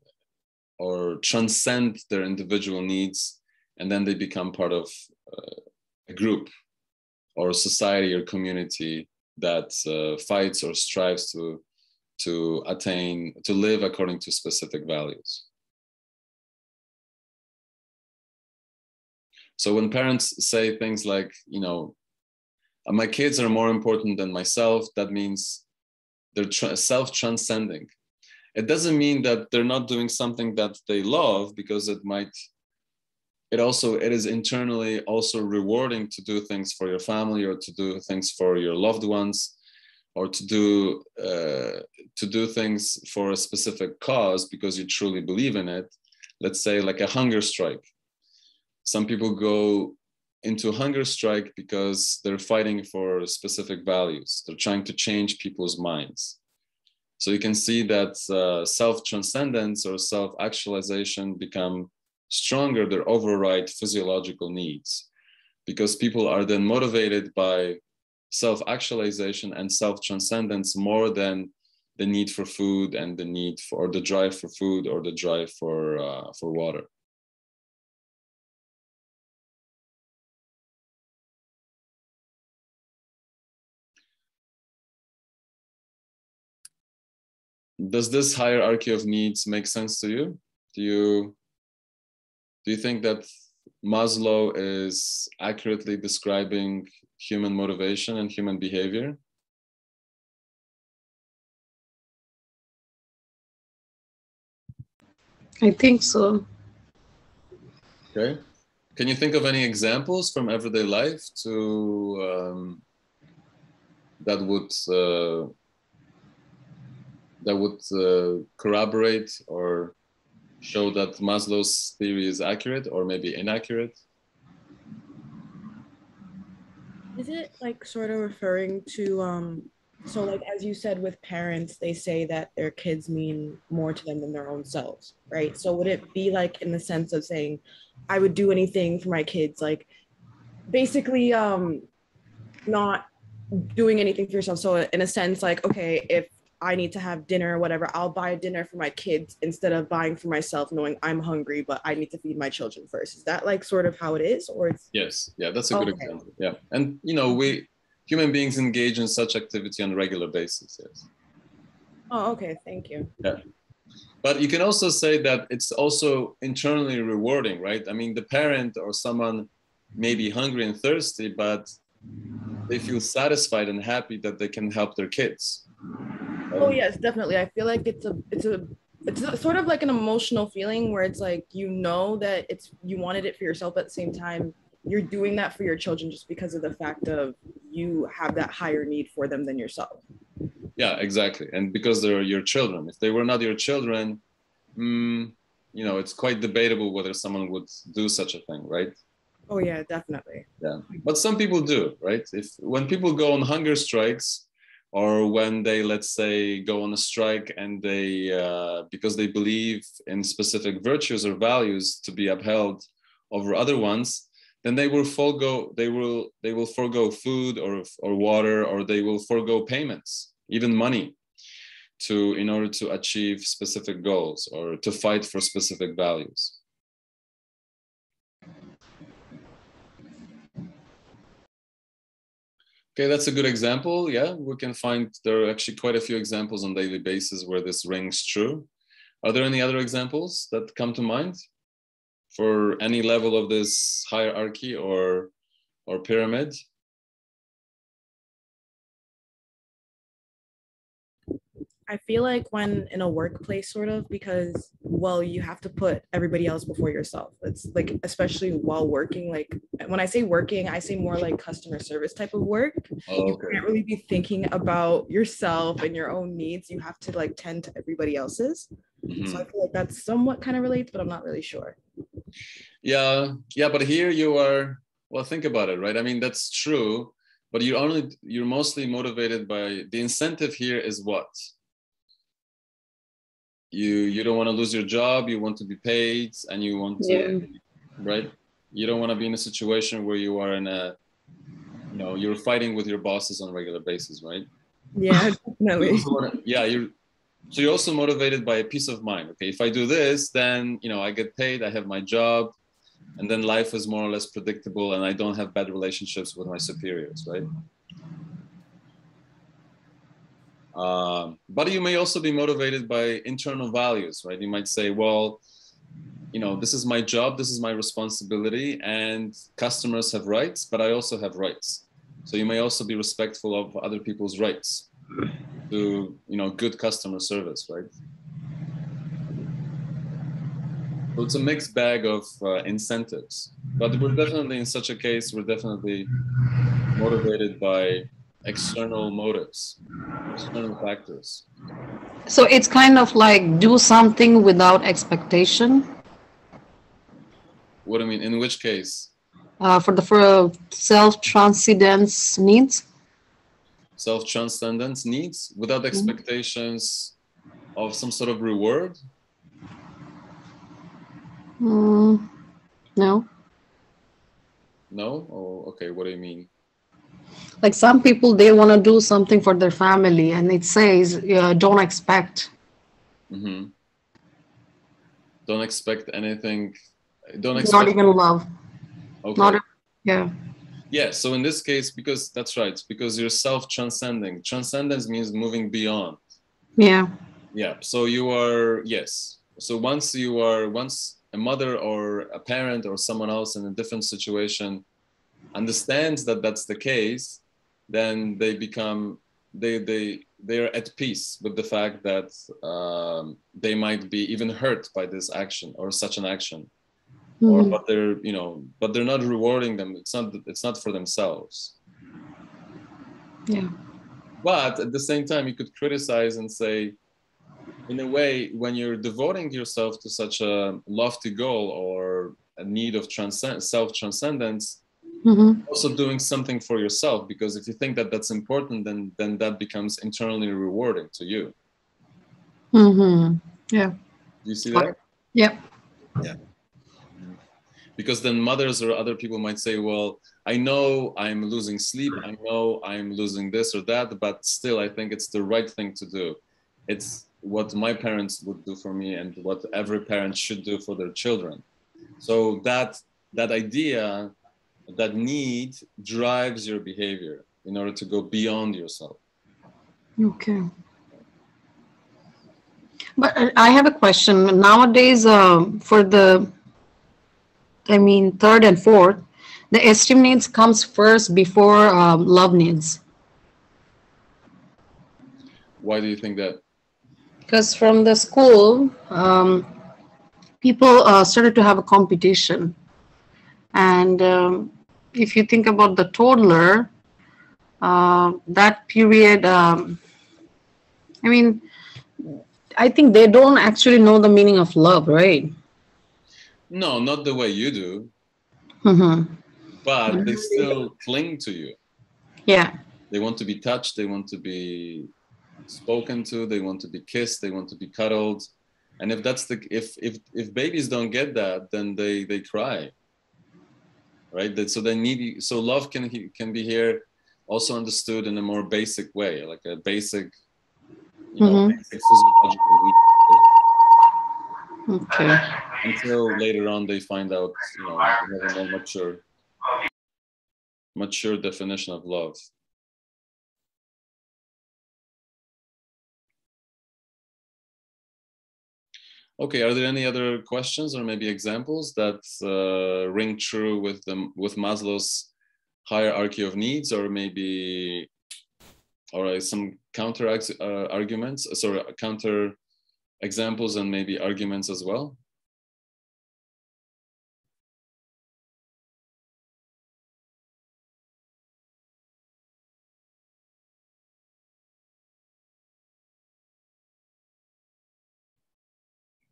or transcend their individual needs, and then they become part of a group or society or community that fights or strives to live according to specific values. So when parents say things like, my kids are more important than myself, that means they're self-transcending. It doesn't mean that they're not doing something that they love, because it is internally also rewarding to do things for your family, or to do things for your loved ones, or to do things for a specific cause because you truly believe in it. Let's say like a hunger strike. Some people go into hunger strike because they're fighting for specific values. They're trying to change people's minds. So you can see that self-transcendence or self-actualization become stronger, they override physiological needs, because people are then motivated by self-actualization and self-transcendence more than the need for food and the need for, or the drive for food or the drive for water. Does this hierarchy of needs make sense to you? Do you think that Maslow is accurately describing human motivation and human behavior? I think so. Okay. Can you think of any examples from everyday life to that would corroborate or show that Maslow's theory is accurate or maybe inaccurate? Is it like sort of referring to so like as you said with parents, they say that their kids mean more to them than their own selves, right? So would it be like in the sense of saying I would do anything for my kids, like basically not doing anything for yourself? So in a sense, like, okay, if I need to have dinner or whatever, I'll buy a dinner for my kids instead of buying for myself, knowing I'm hungry, but I need to feed my children first. Is that like sort of how it is? Or it's... Yes, yeah, that's a good example. Yeah. And you know, we human beings engage in such activity on a regular basis, yes. Oh, okay, thank you. Yeah. But you can also say that it's also internally rewarding, right? I mean, the parent or someone may be hungry and thirsty, but they feel satisfied and happy that they can help their kids. Oh yes, definitely. I feel like it's sort of like an emotional feeling where it's like, you know, that it's, you wanted it for yourself, but at the same time you're doing that for your children just because of the fact of you have that higher need for them than yourself. Yeah, exactly. And because they're your children. If they were not your children, you know, it's quite debatable whether someone would do such a thing, right? Oh yeah, definitely. Yeah, but some people do, right? When people go on hunger strikes, or when they, let's say, go on a strike and they, because they believe in specific virtues or values to be upheld over other ones, then they will forego food or water, or they will forego payments, even money, in order to achieve specific goals or to fight for specific values. Okay, that's a good example. Yeah, we can find there are actually quite a few examples on a daily basis where this rings true. Are there any other examples that come to mind for any level of this hierarchy or pyramid? I feel like when in a workplace, sort of, because, well, you have to put everybody else before yourself. It's like, especially while working, like when I say working, I say more like customer service type of work. Oh, okay. You can't really be thinking about yourself and your own needs. You have to like tend to everybody else's. Mm-hmm. So I feel like that's somewhat kind of relates, but I'm not really sure. Yeah, but here you are, well, think about it, right? I mean, that's true, but you're mostly motivated by the incentive here is what? You don't want to lose your job, you want to be paid, and you want to, right? You don't want to be in a situation where you are you're fighting with your bosses on a regular basis, right? Yeah, definitely. So you're also motivated by a peace of mind. Okay, if I do this, then I get paid, I have my job, and then life is more or less predictable, and I don't have bad relationships with my superiors, right? But you may also be motivated by internal values, right? You might say, well, this is my job, this is my responsibility, and customers have rights, but I also have rights. So you may also be respectful of other people's rights to, good customer service, right? So it's a mixed bag of incentives, but we're definitely, in such a case, we're definitely motivated by external motives, external factors. So it's kind of like do something without expectation. What do you mean? In which case? For self-transcendence needs. self-transcendence needs without expectations of some sort of reward? No. No? Oh, okay. What do you mean? Like some people, they want to do something for their family, and it says, don't expect. Mm-hmm. Don't expect anything. Don't expect. Not even love. Okay. Not, yeah. Yeah. So in this case, because that's right, because you're self-transcending. Transcendence means moving beyond. Yeah. Yeah. So you are, yes. So once a mother or a parent or someone else in a different situation understands that that's the case, then they become they're at peace with the fact that they might be even hurt by this action or such an action, or but they're not rewarding them. It's not for themselves. Yeah. But at the same time, you could criticize and say, in a way, when you're devoting yourself to such a lofty goal or a need of self-transcendence, also doing something for yourself, because if you think that that's important, then that becomes internally rewarding to you. Yeah. Do you see that? Yeah. Yeah. Because then mothers or other people might say, well, I know I'm losing sleep, I know I'm losing this or that, but still I think it's the right thing to do. It's what my parents would do for me and what every parent should do for their children. So that idea, that need drives your behavior in order to go beyond yourself. Okay. But I have a question. Nowadays, for the, third and fourth, the esteem needs comes first before love needs. Why do you think that? Because from the school, people started to have a competition. And if you think about the toddler, that period, I think they don't actually know the meaning of love, right? No, not the way you do. But they still cling to you. Yeah. They want to be touched. They want to be spoken to. They want to be kissed. They want to be cuddled. And if that's if babies don't get that, then they cry. Right. So they need. So love can be here also understood in a more basic way, like a basic, basic physiological need. Okay. Until later on, they find out, they have a more mature definition of love. Okay, are there any other questions or maybe examples that ring true with Maslow's hierarchy of needs, or maybe, or some counter arguments? Sorry, counter examples and maybe arguments as well.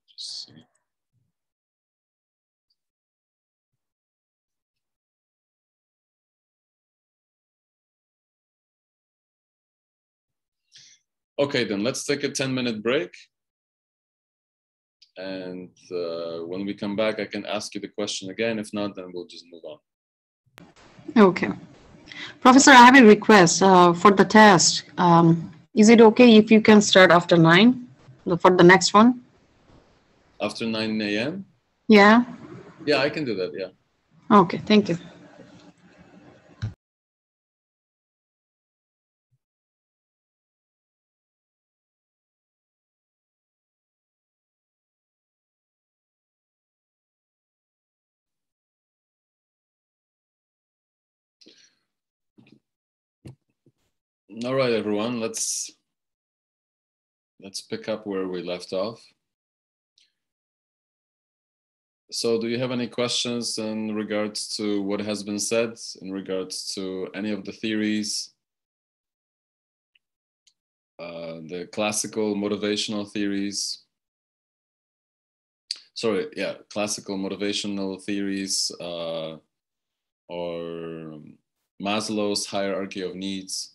Just see. Okay, then let's take a 10-minute break. And when we come back, I can ask you the question again. If not, then we'll just move on. Okay. Professor, I have a request for the test. Is it okay if you can start after 9 for the next one? After 9 a.m.? Yeah. Yeah, I can do that, yeah. Okay, thank you. All right, everyone, let's pick up where we left off. So do you have any questions in regards to what has been said, in regards to any of the theories, the classical motivational theories? Sorry, yeah, classical motivational theories, or Maslow's hierarchy of needs?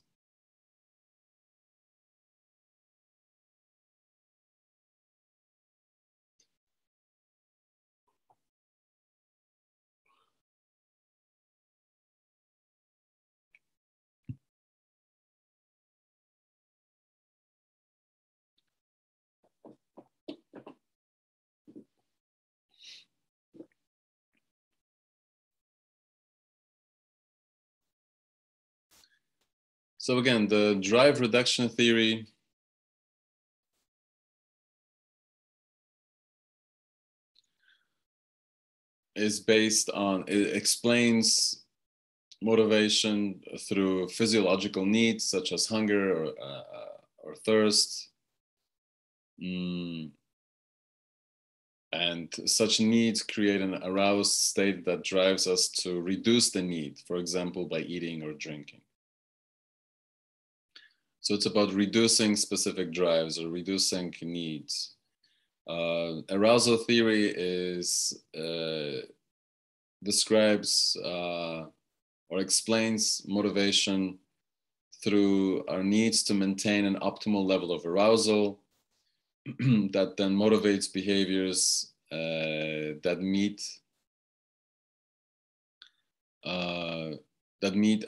So again, the drive reduction theory is based on, it explains motivation through physiological needs such as hunger or thirst. And such needs create an aroused state that drives us to reduce the need, for example, by eating or drinking. So it's about reducing specific drives or reducing needs. Arousal theory describes or explains motivation through our needs to maintain an optimal level of arousal that then motivates behaviors that meet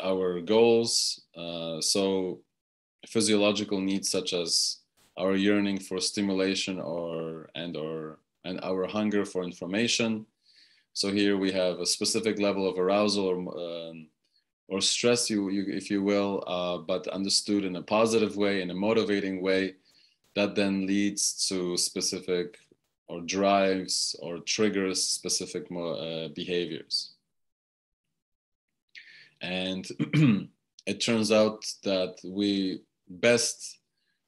our goals. So physiological needs such as our yearning for stimulation and our hunger for information. So here we have a specific level of arousal or stress, if you will, but understood in a positive way, in a motivating way, that then leads to specific or drives or triggers specific behaviors. And it turns out that we best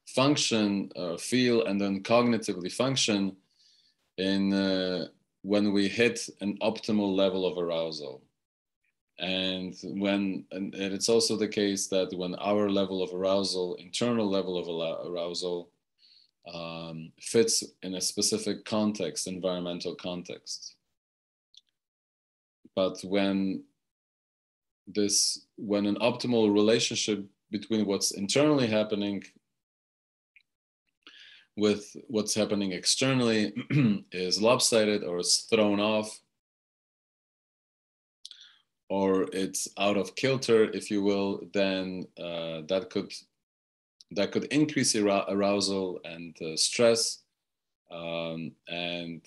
function, feel, and then cognitively function when we hit an optimal level of arousal. And it's also the case that when our level of arousal, internal level of arousal, fits in a specific context, environmental context. But when an optimal relationship between what's internally happening with what's happening externally is lopsided or it's thrown off, or it's out of kilter, if you will, then that could increase arousal and stress, and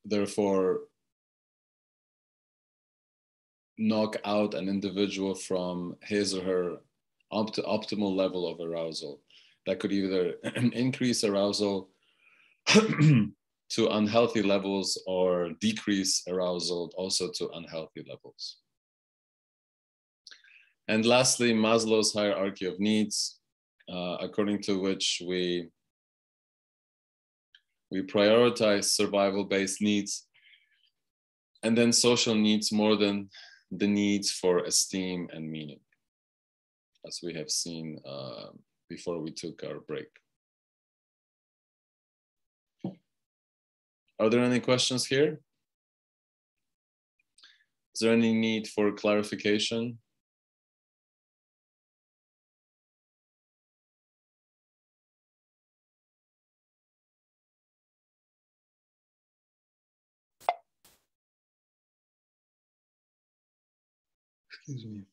therefore knock out an individual from his or her optimal level of arousal. That could either increase arousal to unhealthy levels or decrease arousal also to unhealthy levels. And lastly, Maslow's hierarchy of needs, according to which we prioritize survival-based needs and then social needs more than the needs for esteem and meaning, as we have seen before we took our break. Are there any questions here? Is there any need for clarification? Excuse me.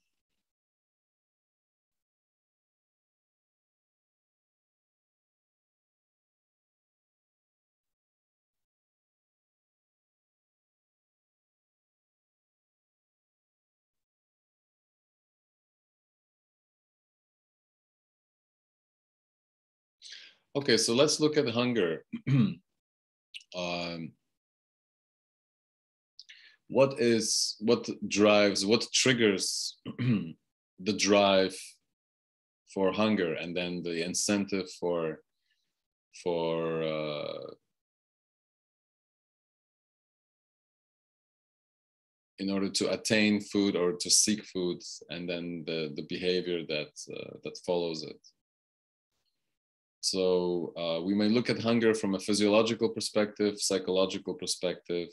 Okay, so let's look at hunger. What triggers the drive for hunger, and then the incentive for in order to attain food or to seek food, and then the behavior that follows it. So we may look at hunger from a physiological perspective, psychological perspective,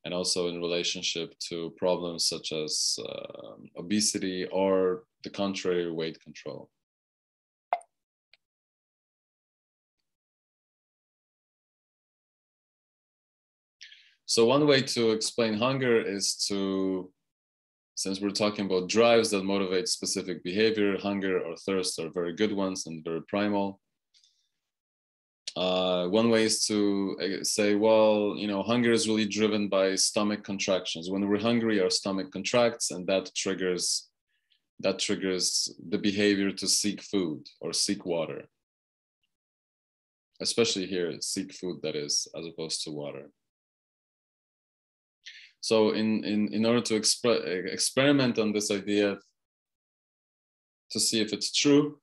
and also in relationship to problems such as obesity or the contrary, weight control. So one way to explain hunger is since we're talking about drives that motivate specific behavior, hunger or thirst are very good ones and very primal. One way is to say, well, hunger is really driven by stomach contractions. When we're hungry, our stomach contracts, and that triggers that triggers the behavior to seek food or seek water. Especially here, seek food, that is, as opposed to water. So in order to experiment on this idea to see if it's true,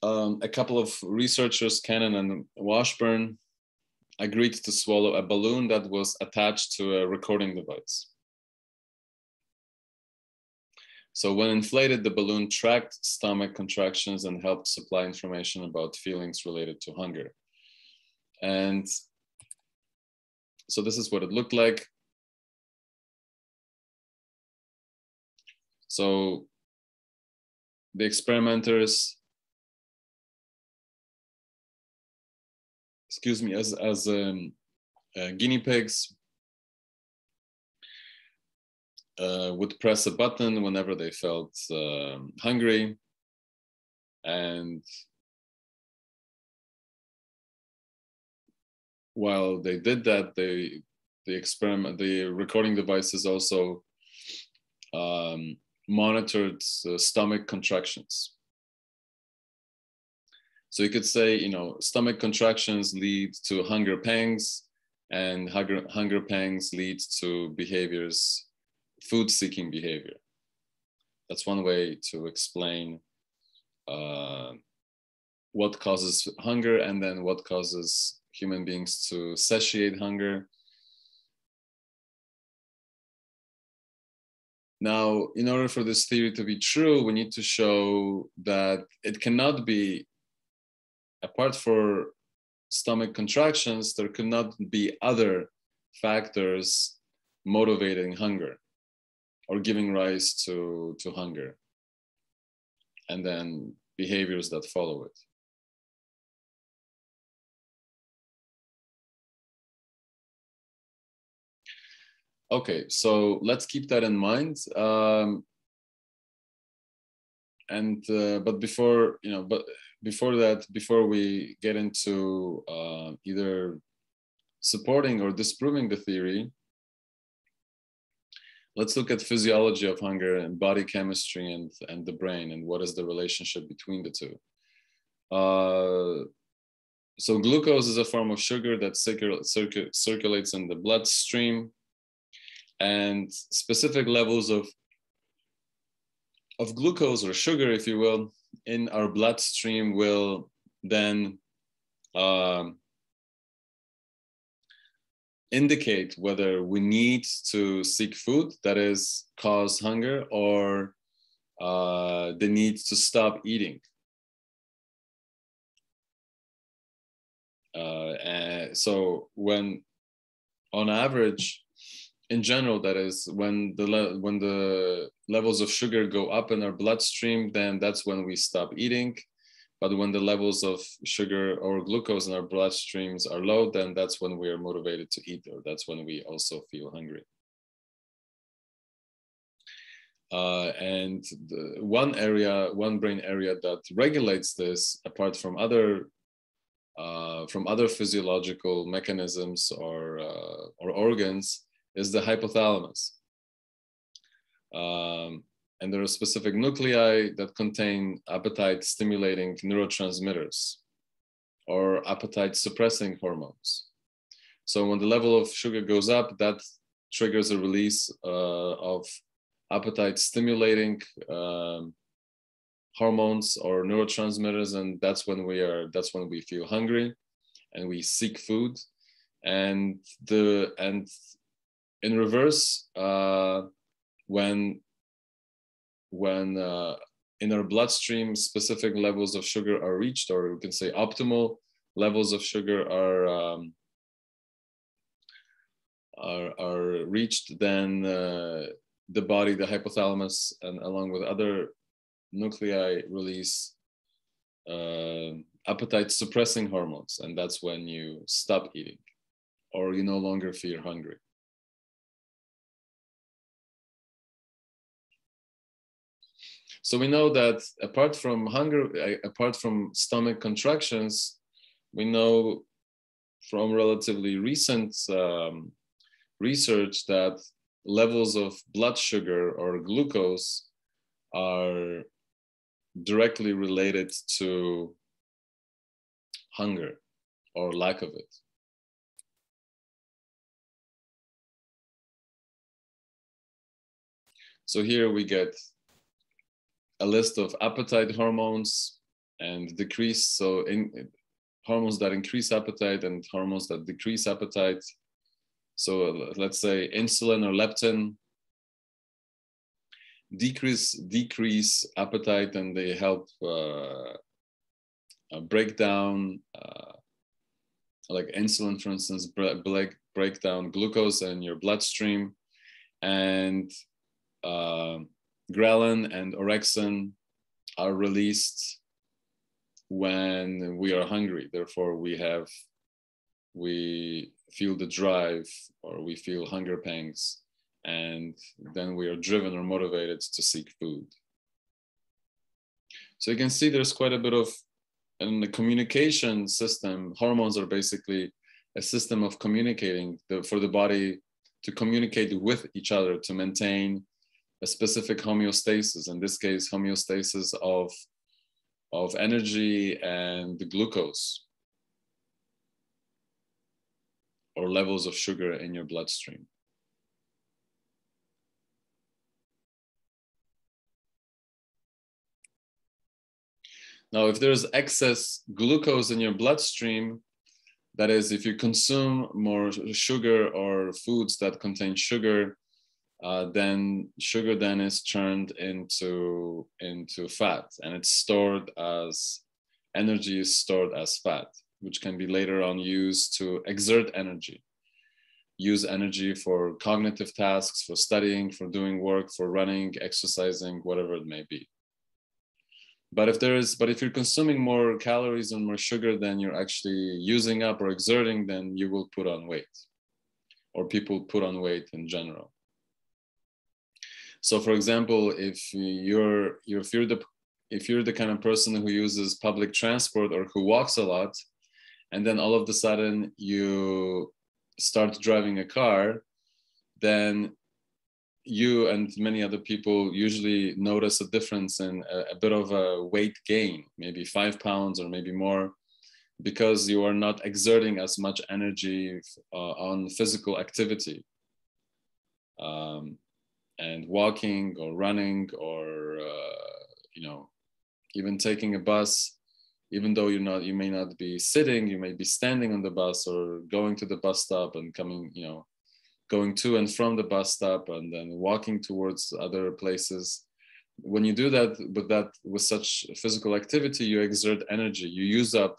a couple of researchers, Cannon and Washburn, agreed to swallow a balloon that was attached to a recording device. So when inflated, the balloon tracked stomach contractions and helped supply information about feelings related to hunger. And so this is what it looked like. So the experimenters, as guinea pigs, would press a button whenever they felt hungry, and while they did that, the recording devices also monitored stomach contractions. So you could say, you know, stomach contractions lead to hunger pangs, and hunger pangs lead to behaviors, food-seeking behavior. That's one way to explain what causes hunger, and then what causes human beings to satiate hunger. Now, in order for this theory to be true, we need to show that it cannot be, apart from stomach contractions, there could not be other factors motivating hunger or giving rise to hunger, and then behaviors that follow it. Okay, so let's keep that in mind. But before that, before we get into either supporting or disproving the theory, let's look at physiology of hunger and body chemistry and the brain, and what is the relationship between the two. So glucose is a form of sugar that circulates in the bloodstream, and specific levels of glucose, or sugar, if you will, in our bloodstream will then indicate whether we need to seek food, that is, cause hunger, or the need to stop eating. So when, on average, in general, that is, when the levels of sugar go up in our bloodstream, then that's when we stop eating. But when the levels of sugar or glucose in our bloodstreams are low, then that's when we are motivated to eat, or that's when we also feel hungry. And one brain area that regulates this, apart from other physiological mechanisms or organs, is the hypothalamus. And there are specific nuclei that contain appetite-stimulating neurotransmitters or appetite-suppressing hormones. So when the level of sugar goes up, that triggers a release of appetite-stimulating hormones or neurotransmitters, and that's when we feel hungry and we seek food. And in reverse, when in our bloodstream specific levels of sugar are reached, or we can say optimal levels of sugar are reached, then the body, the hypothalamus, and along with other nuclei release appetite suppressing hormones, and that's when you stop eating or you no longer feel hungry. So we know that apart from hunger, apart from stomach contractions, we know from relatively recent research that levels of blood sugar or glucose are directly related to hunger or lack of it. So here we get a list of appetite hormones and decrease. So hormones that increase appetite and hormones that decrease appetite. So let's say insulin or leptin decrease appetite, and they help break down, like insulin, for instance, break down glucose in your bloodstream, and ghrelin and orexin are released when we are hungry. Therefore, we feel the drive, or we feel hunger pangs, and then we are driven or motivated to seek food. So you can see there's quite a bit of, in the communication system, hormones are basically a system of communicating for the body to communicate with each other to maintain a specific homeostasis. In this case, homeostasis of energy and the glucose, or levels of sugar in your bloodstream. Now, if there's excess glucose in your bloodstream, that is, if you consume more sugar or foods that contain sugar, then sugar then is turned into fat, and it's stored as energy, is stored as fat, which can be later on used to exert energy, use energy for cognitive tasks, for studying, for doing work, for running, exercising, whatever it may be. But if you're consuming more calories and more sugar than you're actually using up or exerting, then you will put on weight, or people put on weight in general. So, for example, if you're the kind of person who uses public transport or who walks a lot, and then all of a sudden you start driving a car, then you and many other people usually notice a difference in a bit of a weight gain, maybe 5 pounds or maybe more, because you are not exerting as much energy on physical activity. And walking or running, or even taking a bus, even though you may not be sitting, you may be standing on the bus or going to the bus stop and coming, going to and from the bus stop, and then walking towards other places. When you do that with such physical activity, you exert energy. You use up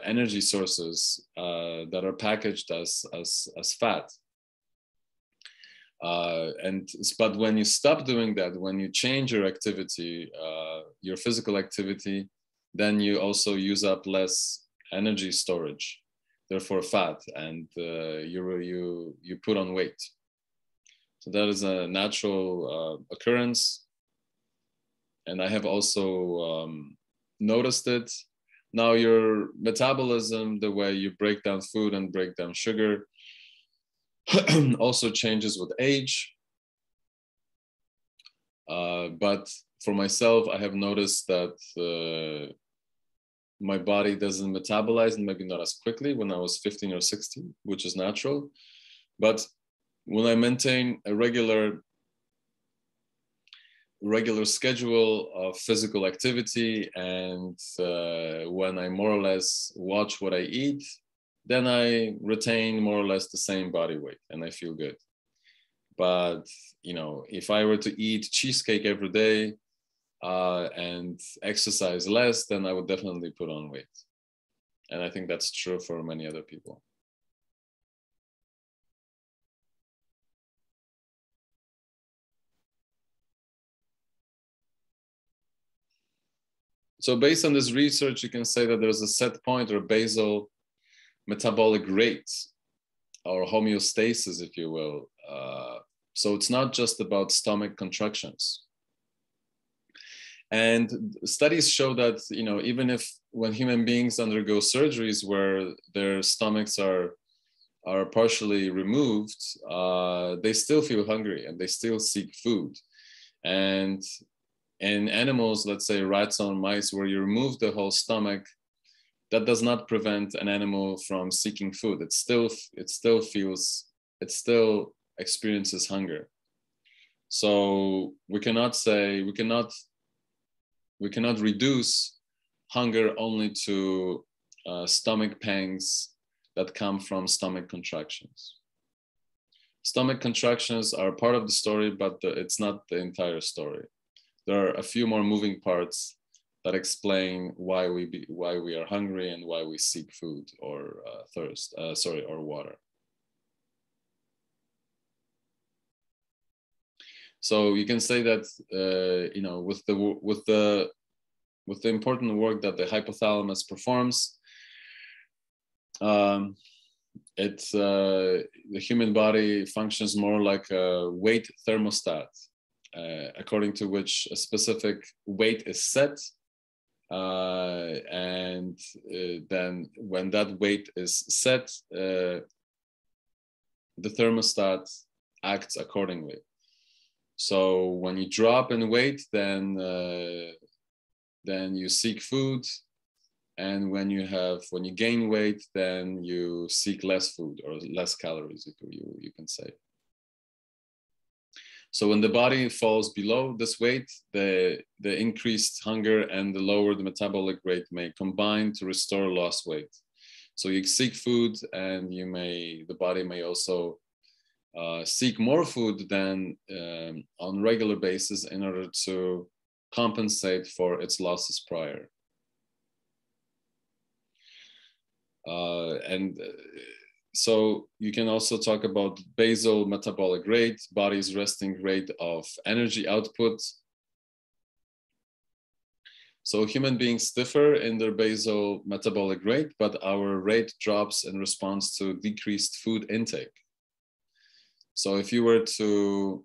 energy sources that are packaged as fat. But when you stop doing that, when you change your activity, your physical activity, then you also use up less energy storage, therefore fat, and you put on weight. So that is a natural occurrence, and I have also noticed it. Now your metabolism, the way you break down food and break down sugar, also changes with age. But for myself, I have noticed that my body doesn't metabolize, and maybe not as quickly, when I was 15 or 16, which is natural. But when I maintain a regular schedule of physical activity, and when I more or less watch what I eat, then I retain more or less the same body weight, and I feel good. But if I were to eat cheesecake every day and exercise less, then I would definitely put on weight. And I think that's true for many other people. So based on this research, you can say that there's a set point, or basal metabolic rate, or homeostasis, if you will. So it's not just about stomach contractions. And studies show that, even if when human beings undergo surgeries where their stomachs are are partially removed, they still feel hungry and they still seek food. And in animals, let's say rats or mice, where you remove the whole stomach, that does not prevent an animal from seeking food. It still experiences hunger. So we cannot reduce hunger only to stomach pangs that come from stomach contractions. Stomach contractions are part of the story, but it's not the entire story. There are a few more moving parts that explain why we are hungry and why we seek food or or water. So you can say that with the important work that the hypothalamus performs, the human body functions more like a weight thermostat, according to which a specific weight is set. And then when that weight is set, the thermostat acts accordingly. So when you drop in weight, then you seek food. And when you gain weight, then you seek less food or less calories, you can say. So when the body falls below this weight, the increased hunger and the lowered metabolic rate may combine to restore lost weight. So you seek food, and the body may also seek more food than on regular basis in order to compensate for its losses prior. So you can also talk about basal metabolic rate, body's resting rate of energy output. So human beings differ in their basal metabolic rate, but our rate drops in response to decreased food intake. So if you were to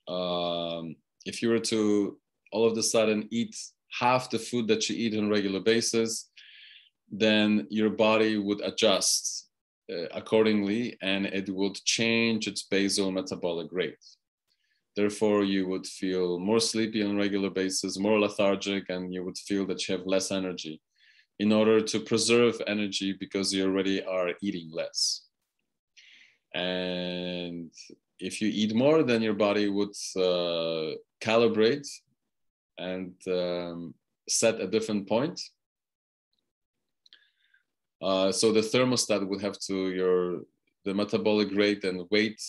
all of a sudden eat half the food that you eat on a regular basis, then your body would adjust accordingly, and it would change its basal metabolic rate. Therefore, you would feel more sleepy on a regular basis, more lethargic, and you would feel that you have less energy in order to preserve energy because you already are eating less. And if you eat more, then your body would calibrate and set a different point. So the thermostat would have the metabolic rate and weight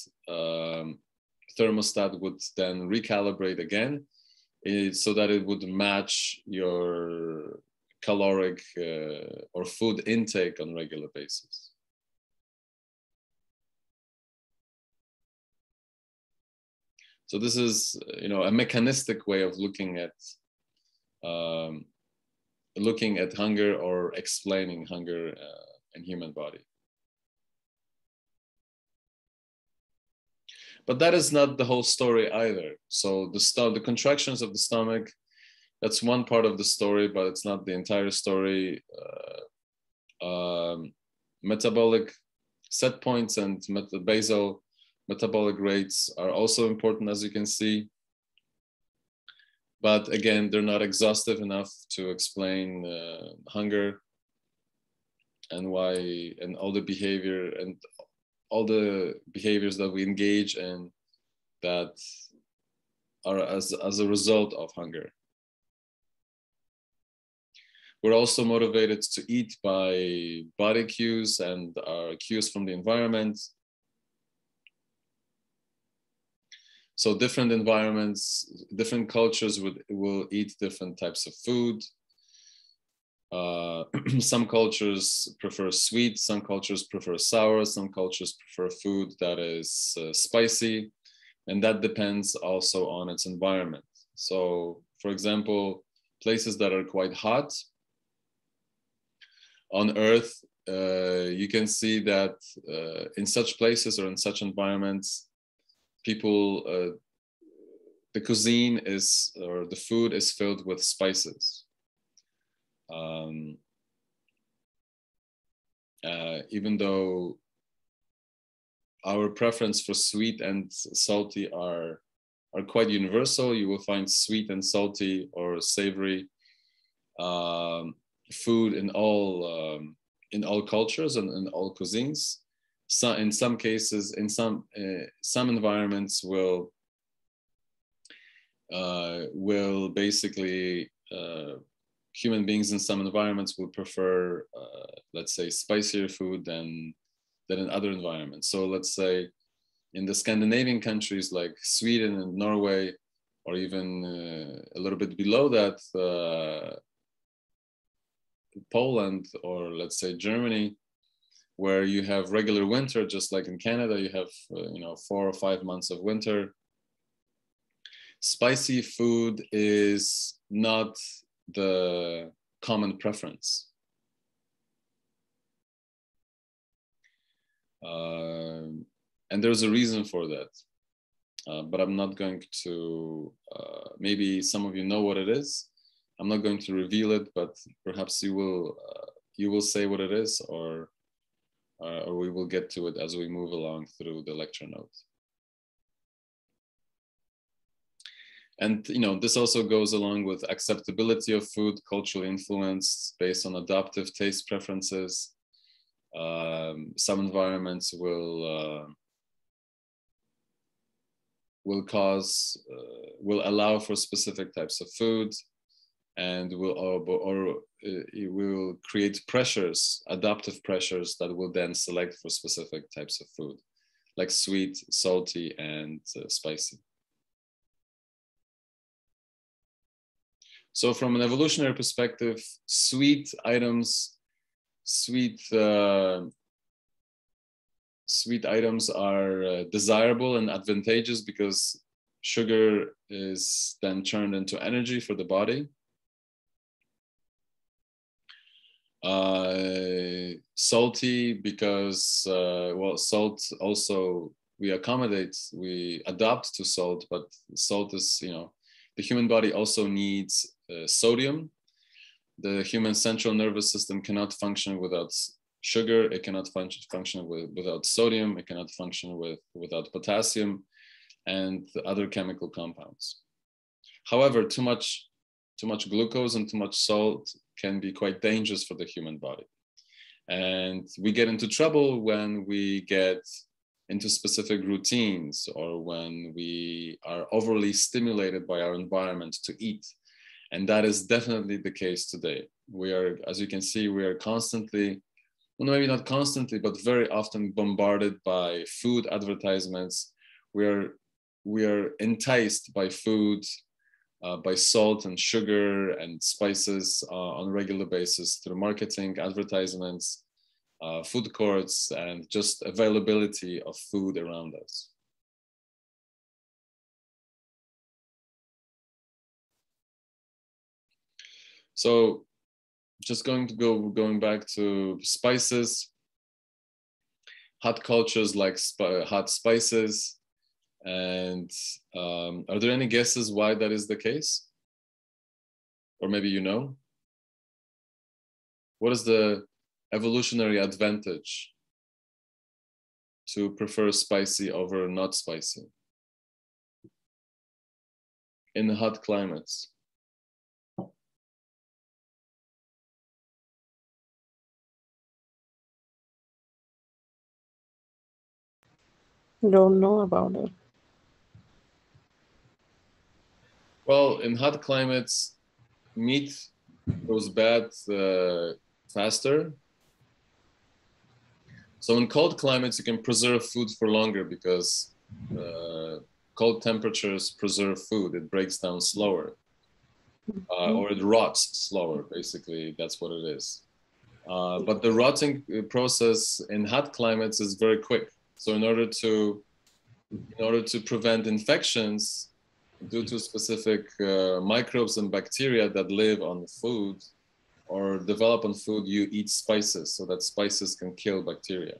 thermostat would then recalibrate again so that it would match your caloric or food intake on a regular basis. So this is, a mechanistic way of looking at hunger or explaining hunger in human body. But that is not the whole story either. So the contractions of the stomach, that's one part of the story, but it's not the entire story. Metabolic set points and basal metabolic rates are also important, as you can see. But again, they're not exhaustive enough to explain hunger and why, and all the behavior and all the behaviors that we engage in that are as a result of hunger. We're also motivated to eat by body cues and our cues from the environment. So different environments, different cultures will eat different types of food. Some cultures prefer sweet, some cultures prefer sour, some cultures prefer food that is spicy, and that depends also on its environment. So, for example, places that are quite hot on Earth, you can see that in such places or in such environments, people, the cuisine is, or the food is filled with spices. Even though our preference for sweet and salty are quite universal. You will find sweet and salty or savory food in all cultures and in all cuisines. So in some cases, in some environments will basically human beings in some environments will prefer, let's say, spicier food than in other environments. So let's say in the Scandinavian countries like Sweden and Norway, or even a little bit below that, Poland, or let's say Germany, where you have regular winter, just like in Canada, you have 4 or 5 months of winter. Spicy food is not the common preference. And there's a reason for that. But I'm not going to, maybe some of you know what it is. I'm not going to reveal it, but perhaps you will say what it is, or we will get to it as we move along through the lecture notes. And this also goes along with acceptability of food, cultural influence based on adaptive taste preferences. Some environments will allow for specific types of food, and it will create pressures, adaptive pressures, that will then select for specific types of food, like sweet, salty, and spicy. So from an evolutionary perspective, sweet items are desirable and advantageous because sugar is then turned into energy for the body. Salty because, salt also, we adapt to salt, but salt is, the human body also needs sodium. The human central nervous system cannot function without sugar. It cannot function without sodium. It cannot function without potassium and other chemical compounds. However, too much glucose and too much salt can be quite dangerous for the human body. And we get into trouble when we get into specific routines, or when we are overly stimulated by our environment to eat. And that is definitely the case today. We are, as you can see, we are constantly, well, maybe not constantly, but very often bombarded by food advertisements. We are enticed by food, by salt and sugar and spices on a regular basis through marketing, advertisements, food courts, and just availability of food around us. So just going back to spices, hot cultures like hot spices. And are there any guesses why that is the case? Or maybe what is the evolutionary advantage to prefer spicy over not spicy in hot climates? Don't know about it. Well, in hot climates, meat goes bad faster. So in cold climates, you can preserve food for longer because cold temperatures preserve food. It breaks down slower, or it rots slower. Basically, that's what it is. But the rotting process in hot climates is very quick. So in order to prevent infections due to specific microbes and bacteria that live on food or develop on food, you eat spices so that spices can kill bacteria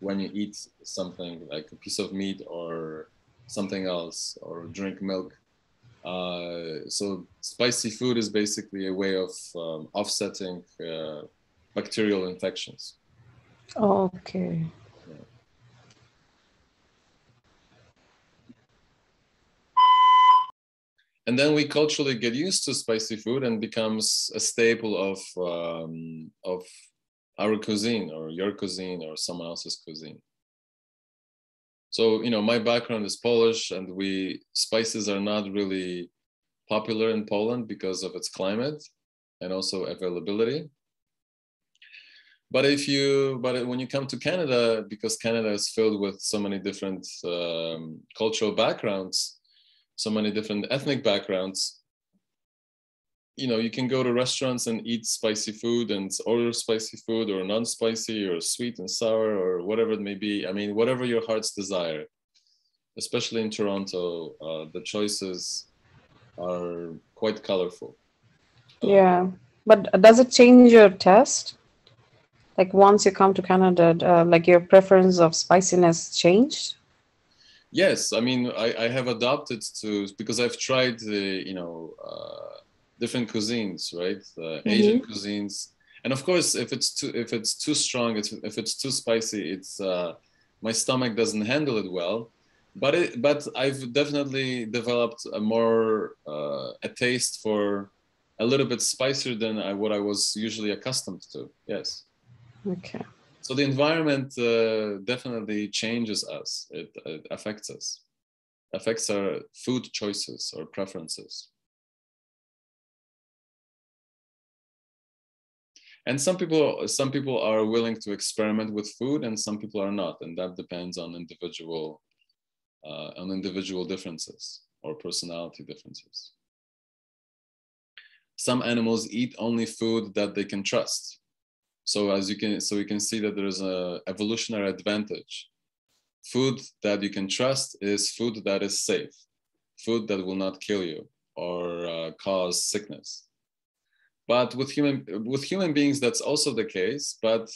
when you eat something like a piece of meat or something else, or drink milk. So spicy food is basically a way of offsetting bacterial infections. Okay. And then we culturally get used to spicy food and becomes a staple of our cuisine or your cuisine or someone else's cuisine. So, you know, my background is Polish, and spices are not really popular in Poland because of its climate and also availability. But when you come to Canada, because Canada is filled with so many different cultural backgrounds, so many different ethnic backgrounds, you know, you can go to restaurants and eat spicy food and order spicy food or non-spicy or sweet and sour or whatever it may be. I mean, whatever your heart's desire, especially in Toronto, the choices are quite colorful. Yeah, but does it change your taste? Like once you come to Canada, like your preference of spiciness changed? Yes, I mean, I have adopted because I've tried different cuisines, right? Asian cuisines, and of course, if it's too strong, if it's too spicy, it's my stomach doesn't handle it well. But I've definitely developed a taste for a little bit spicier than what I was usually accustomed to. Yes. Okay. So the environment definitely changes us. It affects us, affects our food choices or preferences. And some people are willing to experiment with food, and some people are not, and that depends on individual differences or personality differences. Some animals eat only food that they can trust. So you can see that there is an evolutionary advantage. Food that you can trust is food that is safe, food that will not kill you or cause sickness. But with human beings, that's also the case. But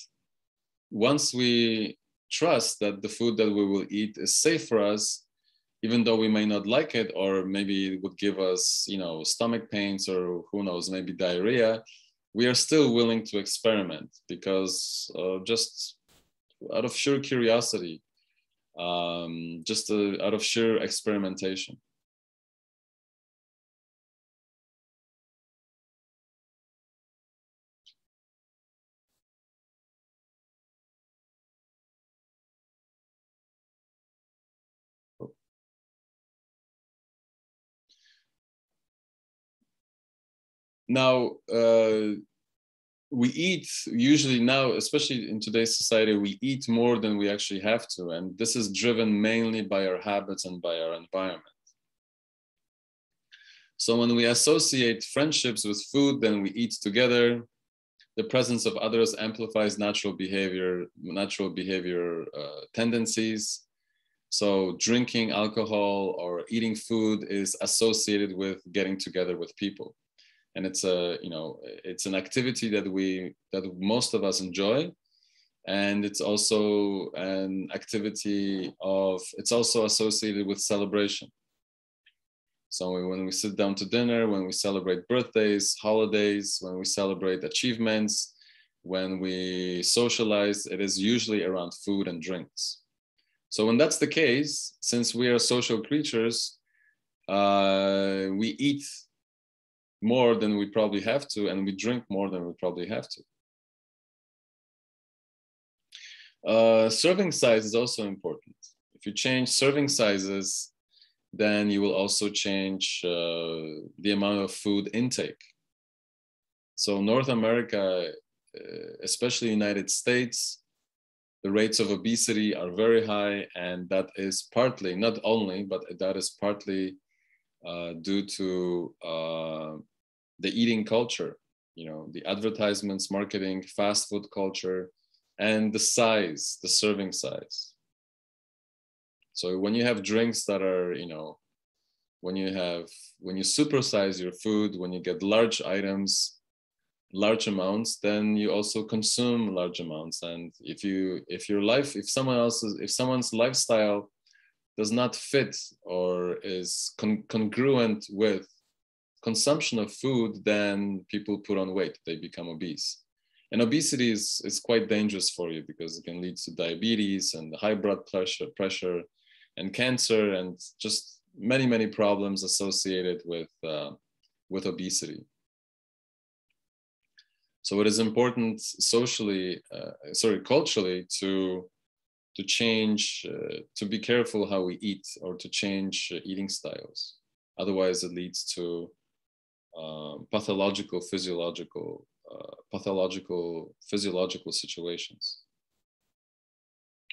once we trust that the food that we will eat is safe for us, even though we may not like it, or maybe it would give us, you know, stomach pains or who knows, maybe diarrhea, we are still willing to experiment because just out of sheer curiosity, out of sheer experimentation. Now, we eat usually now, especially in today's society, we eat more than we actually have to. And this is driven mainly by our habits and by our environment. So when we associate friendships with food, then we eat together. The presence of others amplifies natural behavior tendencies. So drinking alcohol or eating food is associated with getting together with people. And it's an activity that most of us enjoy, and it's also it's also associated with celebration. So when we sit down to dinner, when we celebrate birthdays, holidays, when we celebrate achievements, when we socialize, it is usually around food and drinks. So when that's the case, since we are social creatures, we eat more than we probably have to, and we drink more than we probably have to. Serving size is also important. If you change serving sizes, then you will also change the amount of food intake. So North America, especially United States, the rates of obesity are very high, and that is partly, not only, but that is partly due to the eating culture, you know, the advertisements, marketing, fast food culture, and the serving size. So when you have drinks that are, you know, when you supersize your food, when you get large items, large amounts, then you also consume large amounts. And if someone's lifestyle does not fit or is congruent with consumption of food, then people put on weight, they become obese. And obesity is quite dangerous for you because it can lead to diabetes and high blood pressure and cancer and just many problems associated with obesity. So it is important culturally to change, to be careful how we eat, or to change eating styles. Otherwise, it leads to pathological physiological situations.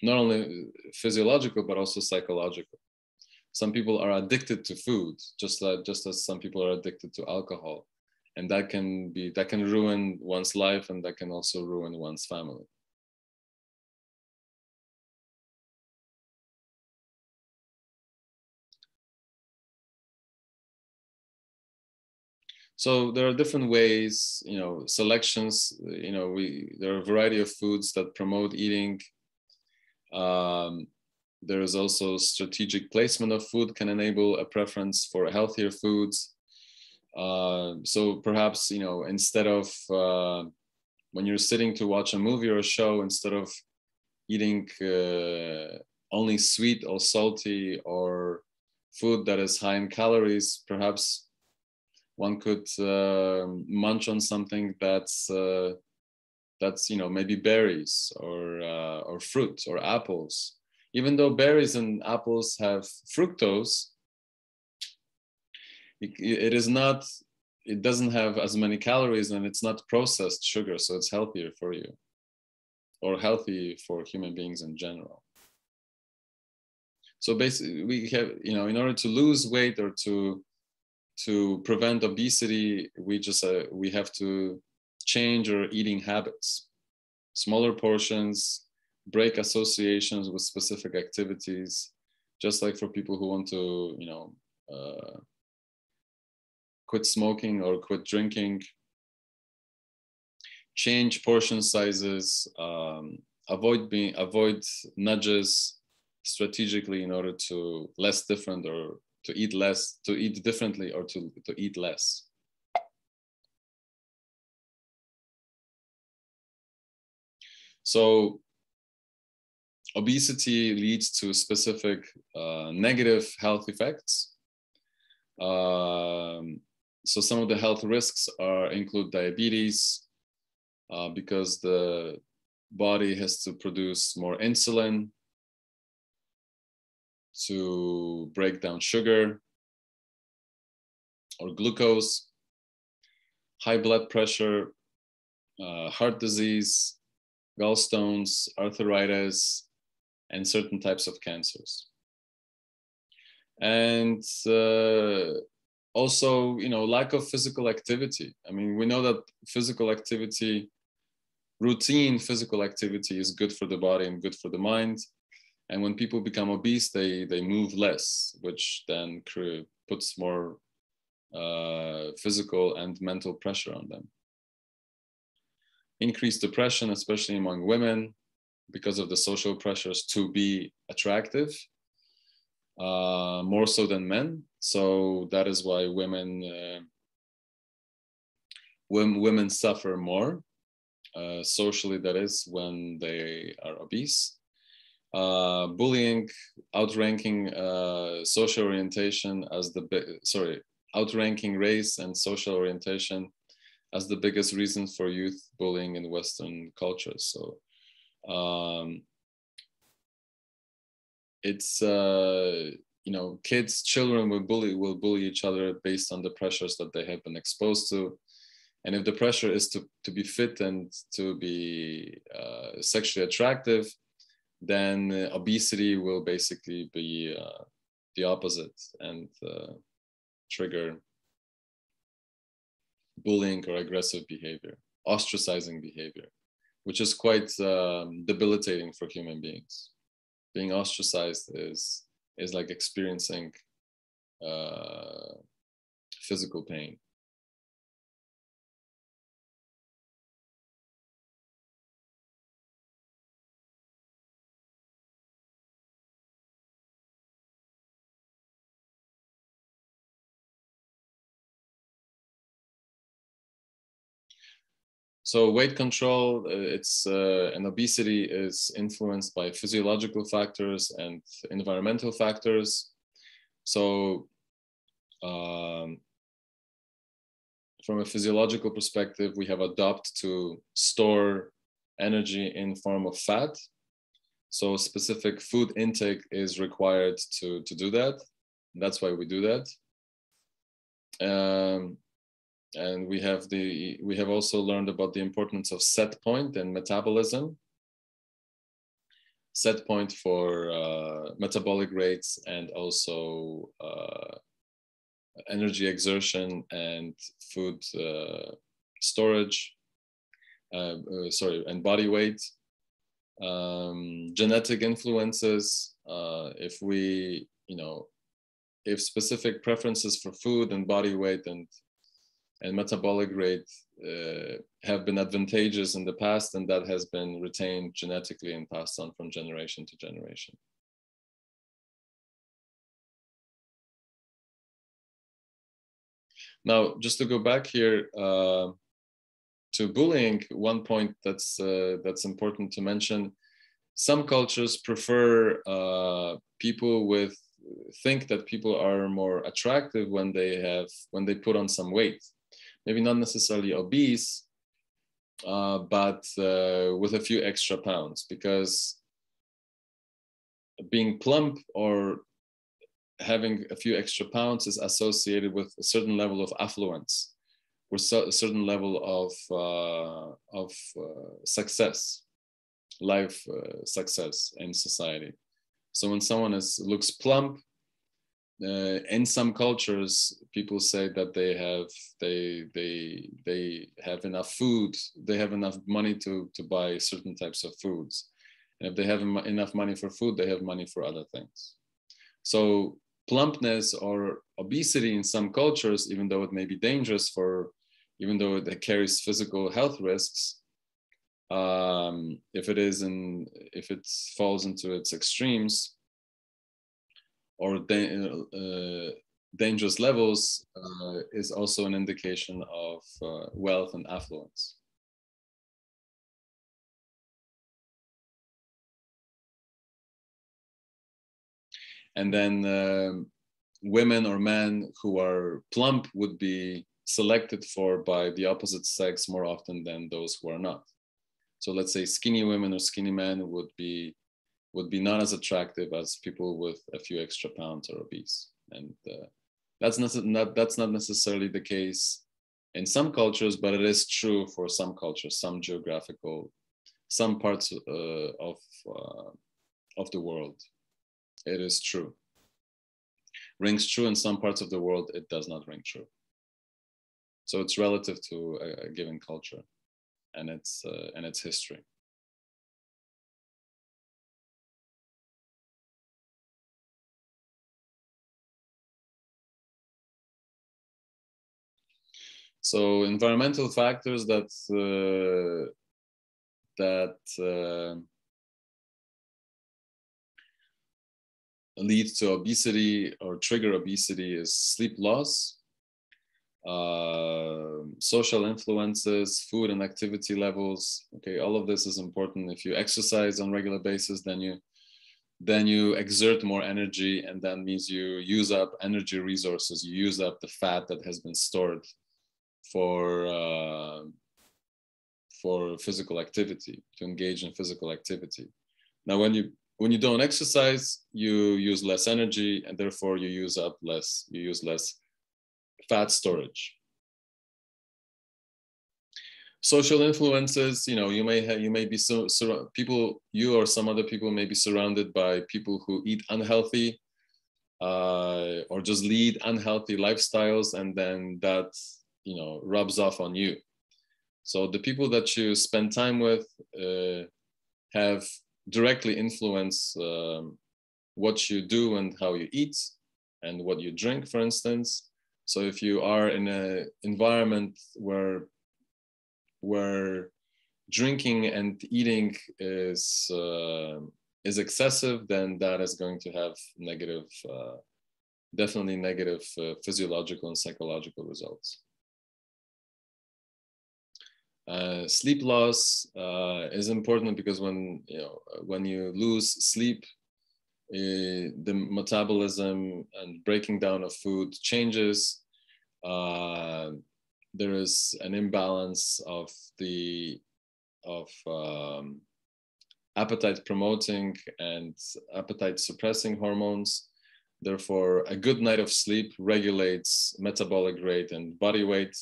Not only physiological, but also psychological. Some people are addicted to food, just as some people are addicted to alcohol, and that can ruin one's life, and that can also ruin one's family. So there are different ways, selections. There are a variety of foods that promote eating. There is also strategic placement of food can enable a preference for healthier foods. So perhaps, instead of when you're sitting to watch a movie or a show, instead of eating only sweet or salty or food that is high in calories, perhaps one could munch on something that's maybe berries or fruit or apples. Even though berries and apples have fructose, it doesn't have as many calories, and it's not processed sugar, so it's healthier for you, or healthy for human beings in general. So basically, we have, in order to lose weight or to prevent obesity, we have to change our eating habits. Smaller portions, break associations with specific activities, just like for people who want to, quit smoking or quit drinking. Change portion sizes, avoid nudges strategically in order to less different, or to eat less, to eat differently, or to eat less. So obesity leads to specific negative health effects. So some of the health risks include diabetes, because the body has to produce more insulin to break down sugar or glucose, high blood pressure, heart disease, gallstones, arthritis, and certain types of cancers. And also, lack of physical activity. I mean, we know that routine physical activity is good for the body and good for the mind. And when people become obese, they move less, which then puts more physical and mental pressure on them. Increased depression, especially among women, because of the social pressures to be attractive, more so than men. So that is why women suffer more socially, that is, when they are obese. Bullying, outranking social orientation outranking race and social orientation as the biggest reasons for youth bullying in Western cultures. So it's children will bully each other based on the pressures that they have been exposed to. And if the pressure is to be fit and to be sexually attractive, then obesity will basically be the opposite and trigger bullying or aggressive behavior, ostracizing behavior, which is quite debilitating for human beings. Being ostracized is like experiencing physical pain. So weight control, and obesity is influenced by physiological factors and environmental factors. So from a physiological perspective, we have adopted to store energy in form of fat. So specific food intake is required to do that. That's why we do that. And we have also learned about the importance of set point and metabolism. Set point for metabolic rates and also energy exertion and food storage, and body weight. Genetic influences, if specific preferences for food and body weight and metabolic rate have been advantageous in the past, and that has been retained genetically and passed on from generation to generation. Now, just to go back here to bullying, one point that's important to mention: some cultures prefer think that people are more attractive when they put on some weight. Maybe not necessarily obese, but with a few extra pounds, because being plump or having a few extra pounds is associated with a certain level of affluence, with a certain level of success, life success in society. So when someone looks plump, in some cultures, people say that they have enough food, they have enough money to buy certain types of foods. And if they have enough money for food, they have money for other things. So plumpness or obesity in some cultures, even though it may be dangerous even though it carries physical health risks, if it falls into its extremes or dangerous levels, is also an indication of wealth and affluence. And then women or men who are plump would be selected for by the opposite sex more often than those who are not. So let's say skinny women or skinny men would be not as attractive as people with a few extra pounds or obese. And that's not necessarily the case in some cultures, but it is true for some cultures, some parts of the world. It is true. Rings true in some parts of the world, it does not ring true. So it's relative to a given culture and its history. So environmental factors that lead to obesity or trigger obesity is sleep loss, social influences, food and activity levels. Okay, all of this is important. If you exercise on a regular basis, then you exert more energy, and that means you use up energy resources. You use up the fat that has been stored for physical activity, to engage in physical activity. Now, when you don't exercise, you use less energy, and therefore you use less fat storage. Social influences, you may be you or some other people may be surrounded by people who eat unhealthy or just lead unhealthy lifestyles, and then that rubs off on you. So the people that you spend time with have directly influence what you do and how you eat and what you drink, for instance. So if you are in an environment where drinking and eating is excessive, then that is going to have definitely negative physiological and psychological results. Sleep loss is important because when you lose sleep, the metabolism and breaking down of food changes. There is an imbalance of the appetite promoting and appetite suppressing hormones. Therefore, a good night of sleep regulates metabolic rate and body weight,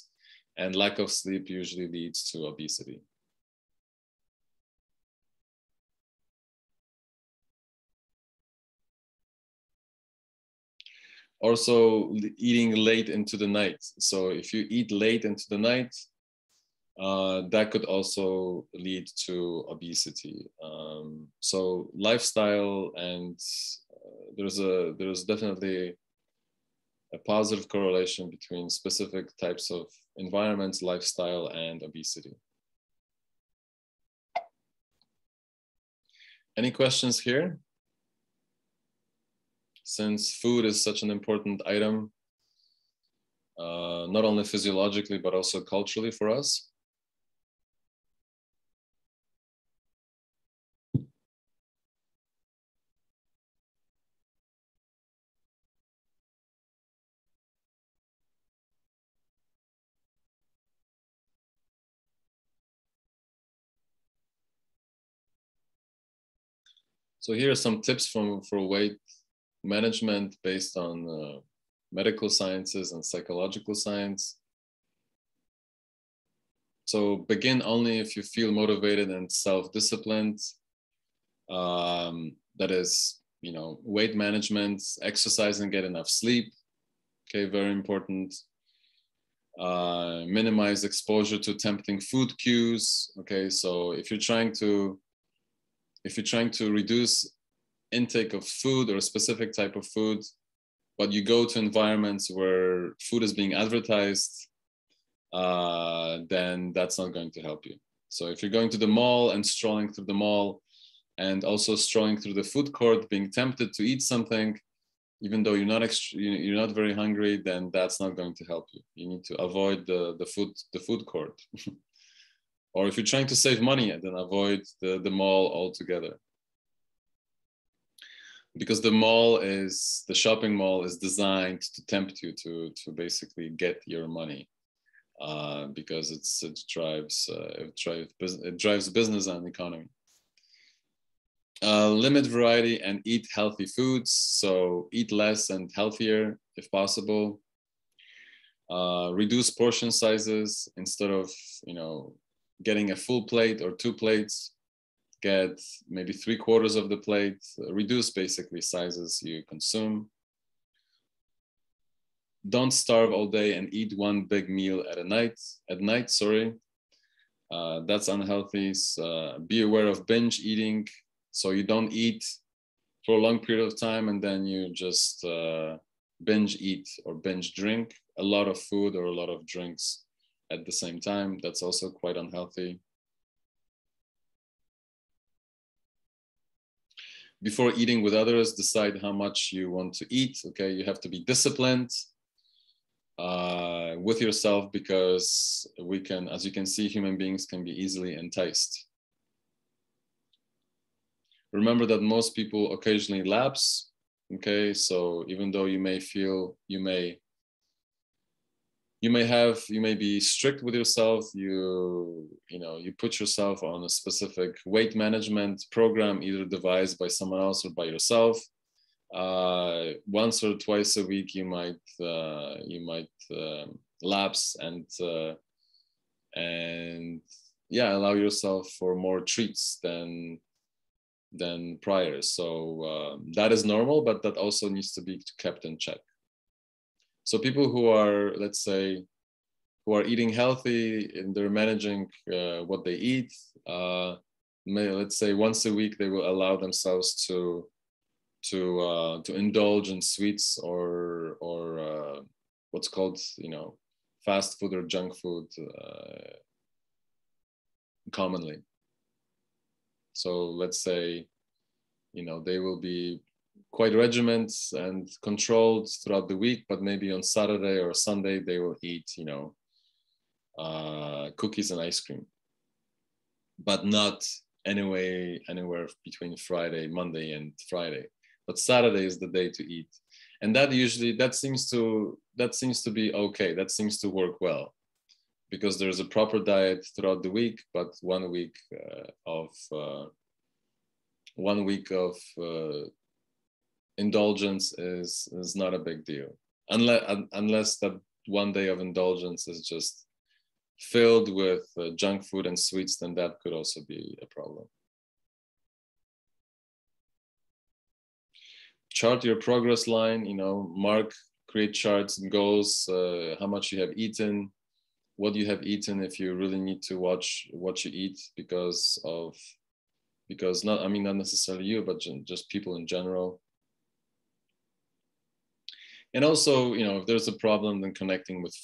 and lack of sleep usually leads to obesity. Also, eating late into the night. So if you eat late into the night, that could also lead to obesity. So lifestyle, and there's definitely a positive correlation between specific types of environments, lifestyle, and obesity. Any questions here? Since food is such an important item, not only physiologically, but also culturally for us. So here are some tips for weight management based on medical sciences and psychological science. So begin only if you feel motivated and self-disciplined. That is, weight management, exercise and get enough sleep. Okay, very important. Minimize exposure to tempting food cues. Okay, so if you're trying to reduce intake of food or a specific type of food, but you go to environments where food is being advertised, then that's not going to help you. So if you're going to the mall and strolling through the mall and also strolling through the food court, being tempted to eat something, even though you're not very hungry, then that's not going to help you. You need to avoid the food court. Or if you're trying to save money, then avoid the mall altogether. Because the shopping mall is designed to tempt you to basically get your money, because it drives business and economy. Limit variety and eat healthy foods. So eat less and healthier if possible. Reduce portion sizes. Instead of getting a full plate or 2 plates, get maybe 3/4 of the plate. Reduce basically sizes you consume. Don't starve all day and eat one big meal at night. That's unhealthy. So, be aware of binge eating. So you don't eat for a long period of time and then you just binge eat or binge drink a lot of food or a lot of drinks at the same time. That's also quite unhealthy. Before eating with others, decide how much you want to eat. Okay, you have to be disciplined with yourself, because as you can see, human beings can be easily enticed. Remember that most people occasionally lapse. Okay, so even though you may feel you may be strict with yourself, you put yourself on a specific weight management program, either devised by someone else or by yourself. Once or twice a week, you might lapse and allow yourself for more treats than prior. So that is normal, but that also needs to be kept in check. So people who are, let's say, who are eating healthy and they're managing what they eat, let's say once a week they will allow themselves to indulge in sweets or what's called fast food or junk food commonly. So let's say they will be quite regimented and controlled throughout the week, but maybe on Saturday or Sunday they will eat cookies and ice cream, but not anywhere between Monday and Friday. but Saturday is the day to eat. And that seems to be okay. That seems to work well, because there's a proper diet throughout the week, but 1 week of indulgence is not a big deal, unless that 1 day of indulgence is just filled with junk food and sweets, then that could also be a problem. Chart your progress line, create charts and goals, how much you have eaten, what you have eaten, if you really need to watch what you eat because not necessarily you, but just people in general. And also, if there's a problem, then connecting with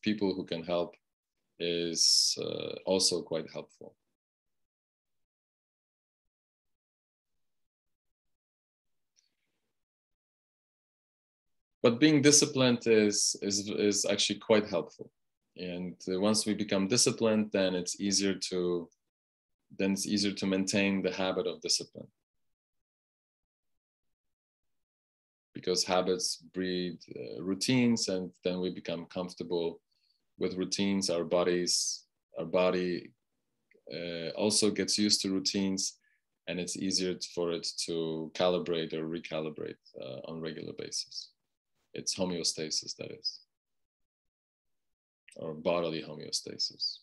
people who can help is also quite helpful. But being disciplined is actually quite helpful. And once we become disciplined, then it's easier to maintain the habit of discipline. Because habits breed routines, and then we become comfortable with routines. Our body also gets used to routines, and it's easier for it to calibrate or recalibrate on a regular basis. It's homeostasis, that is, or bodily homeostasis.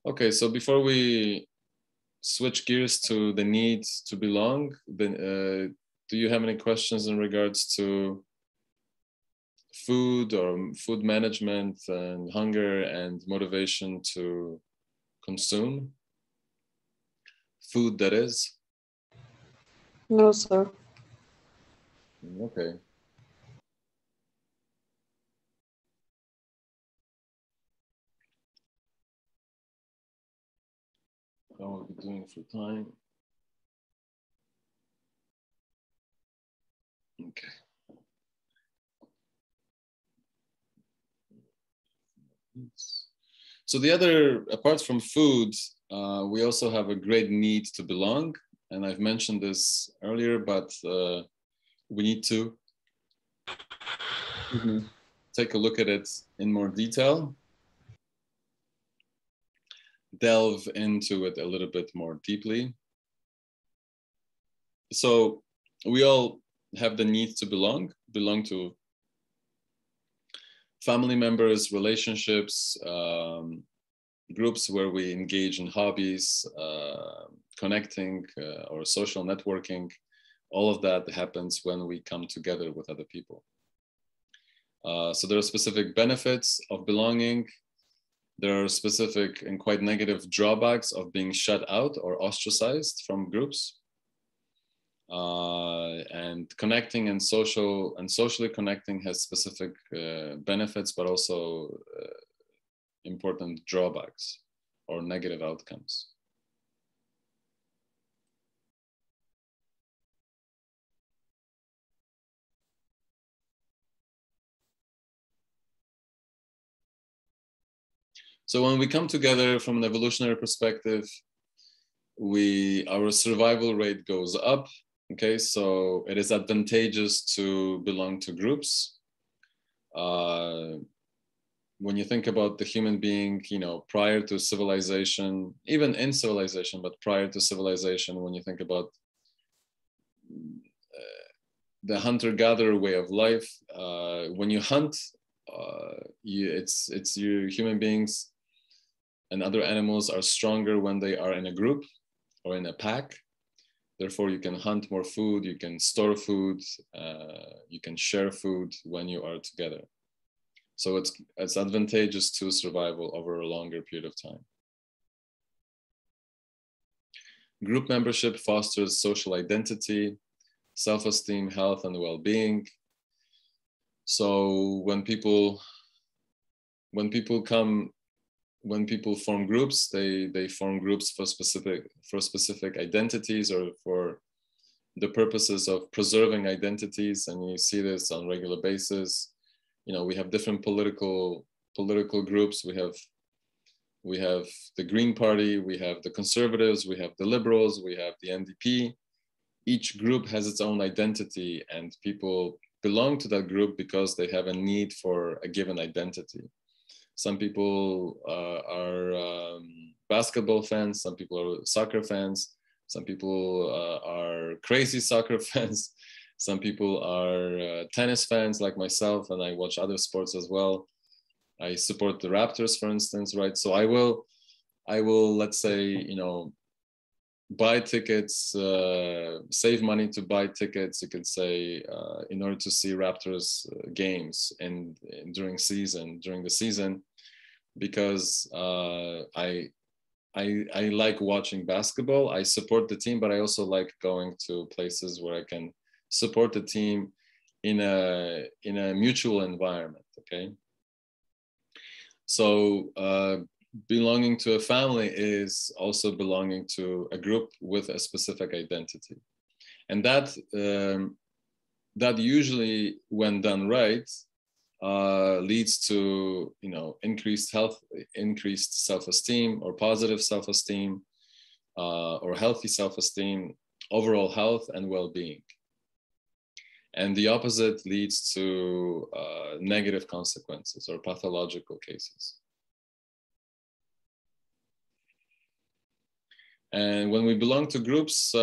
Okay, so before we switch gears to the need to belong, then, do you have any questions in regards to food or food management and hunger and motivation to consume food, that is? No, sir. Okay. How are we doing for time? Okay. So apart from food, we also have a great need to belong. And I've mentioned this earlier, but we need to take a look at it in more detail, delve into it a little bit more deeply. So we all have the need to belong to family members, relationships, groups where we engage in hobbies, connecting, or social networking. All of that happens when we come together with other people. So there are specific benefits of belonging. There are specific and quite negative drawbacks of being shut out or ostracized from groups. And connecting and socially connecting has specific benefits, but also important drawbacks or negative outcomes. So when we come together from an evolutionary perspective, our survival rate goes up. Okay, so it is advantageous to belong to groups. When you think about the human being, prior to civilization, even in civilization, but prior to civilization, when you think about the hunter-gatherer way of life, when you hunt, it's you human beings and other animals are stronger when they are in a group or in a pack. Therefore, you can hunt more food, you can store food, you can share food when you are together. So it's advantageous to survival over a longer period of time. Group membership fosters social identity, self-esteem, health, and well-being. So when people form groups, they form groups for specific identities or for the purposes of preserving identities. And you see this on a regular basis. We have different political political groups. We have the Green Party, we have the Conservatives, we have the Liberals, we have the NDP. Each group has its own identity, and people belong to that group because they have a need for a given identity. Some people are basketball fans, some people are soccer fans, some people are crazy soccer fans, some people are tennis fans like myself, and I watch other sports as well. I support the Raptors, for instance, right? So I will, let's say, you know, buy tickets, save money to buy tickets, you could say, in order to see Raptors games and during the season, because I like watching basketball. I support the team, but I also like going to places where I can support the team in a mutual environment. Okay. So belonging to a family is also belonging to a group with a specific identity, and that usually, when done right, leads to, you know, increased health, increased self-esteem, or positive self-esteem, or healthy self-esteem, overall health and well-being. And the opposite leads to negative consequences or pathological cases. And when we belong to groups,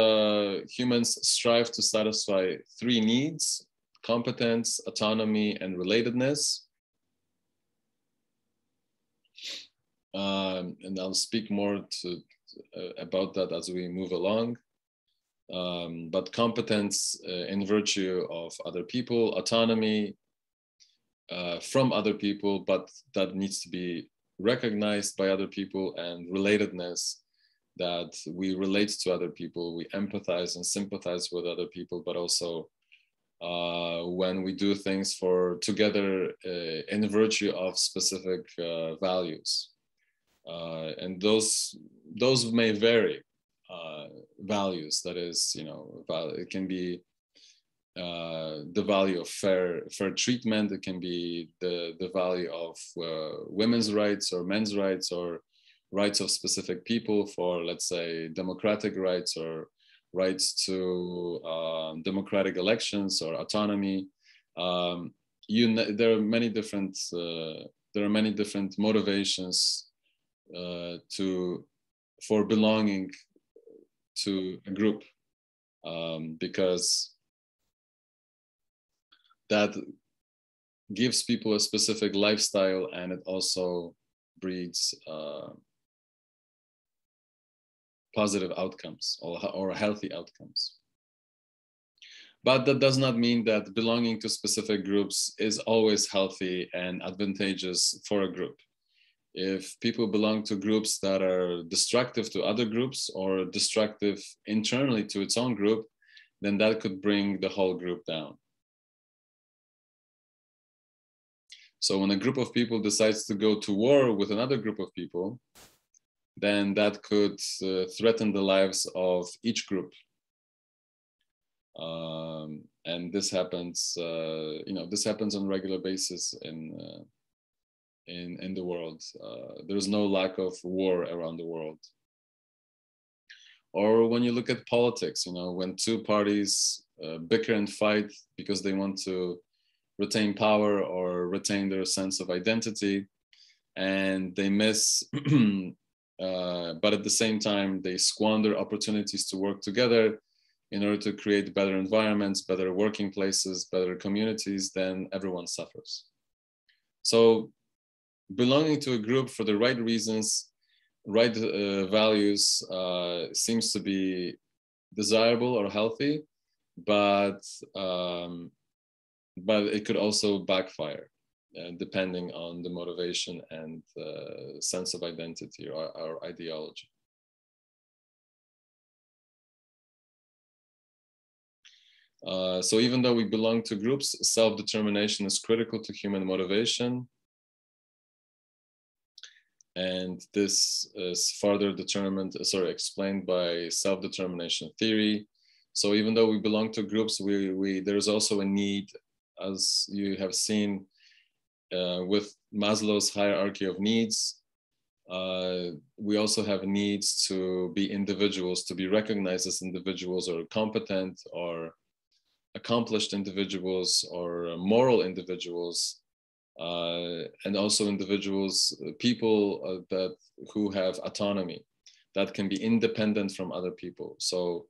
humans strive to satisfy three needs: competence, autonomy, and relatedness. And I'll speak more about that as we move along. But competence in virtue of other people, autonomy from other people, but that needs to be recognized by other people, and relatedness, that we relate to other people, we empathize and sympathize with other people, but also when we do things together in virtue of specific values. And those may vary. Values, that is, you know, it can be the value of fair treatment, it can be the value of women's rights or men's rights, or rights of specific people for, let's say, democratic rights, or rights to democratic elections, or autonomy. There are many different motivations for belonging to a group, because that gives people a specific lifestyle, and it also breeds positive outcomes, or healthy outcomes. But that does not mean that belonging to specific groups is always healthy and advantageous for a group. If people belong to groups that are destructive to other groups, or destructive internally to its own group, then that could bring the whole group down. So when a group of people decides to go to war with another group of people, then that could threaten the lives of each group. And this happens, this happens on a regular basis in the world. There's no lack of war around the world. Or when you look at politics, when two parties bicker and fight because they want to retain power or retain their sense of identity, and they miss, but at the same time, they squander opportunities to work together in order to create better environments, better working places, better communities, then everyone suffers. So belonging to a group for the right reasons, right values seems to be desirable or healthy, but it could also backfire depending on the motivation and sense of identity or ideology. So even though we belong to groups, self-determination is critical to human motivation. And this is further explained by self-determination theory. So even though we belong to groups, there's also a need, as you have seen with Maslow's hierarchy of needs. We also have needs to be individuals, to be recognized as individuals, or competent or accomplished individuals, or moral individuals, and also individuals, people who have autonomy, that can be independent from other people. So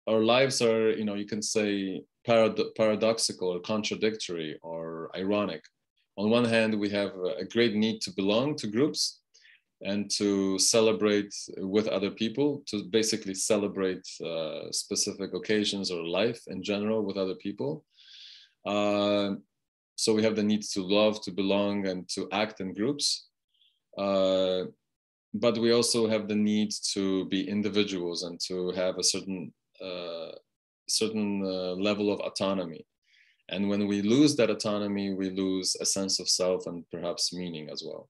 our lives are, you can say, paradoxical or contradictory or ironic. On one hand, we have a great need to belong to groups and to celebrate with other people, to basically celebrate specific occasions or life in general with other people. So we have the need to love, to belong, and to act in groups. But we also have the need to be individuals and to have a certain level of autonomy. And when we lose that autonomy, we lose a sense of self and perhaps meaning as well.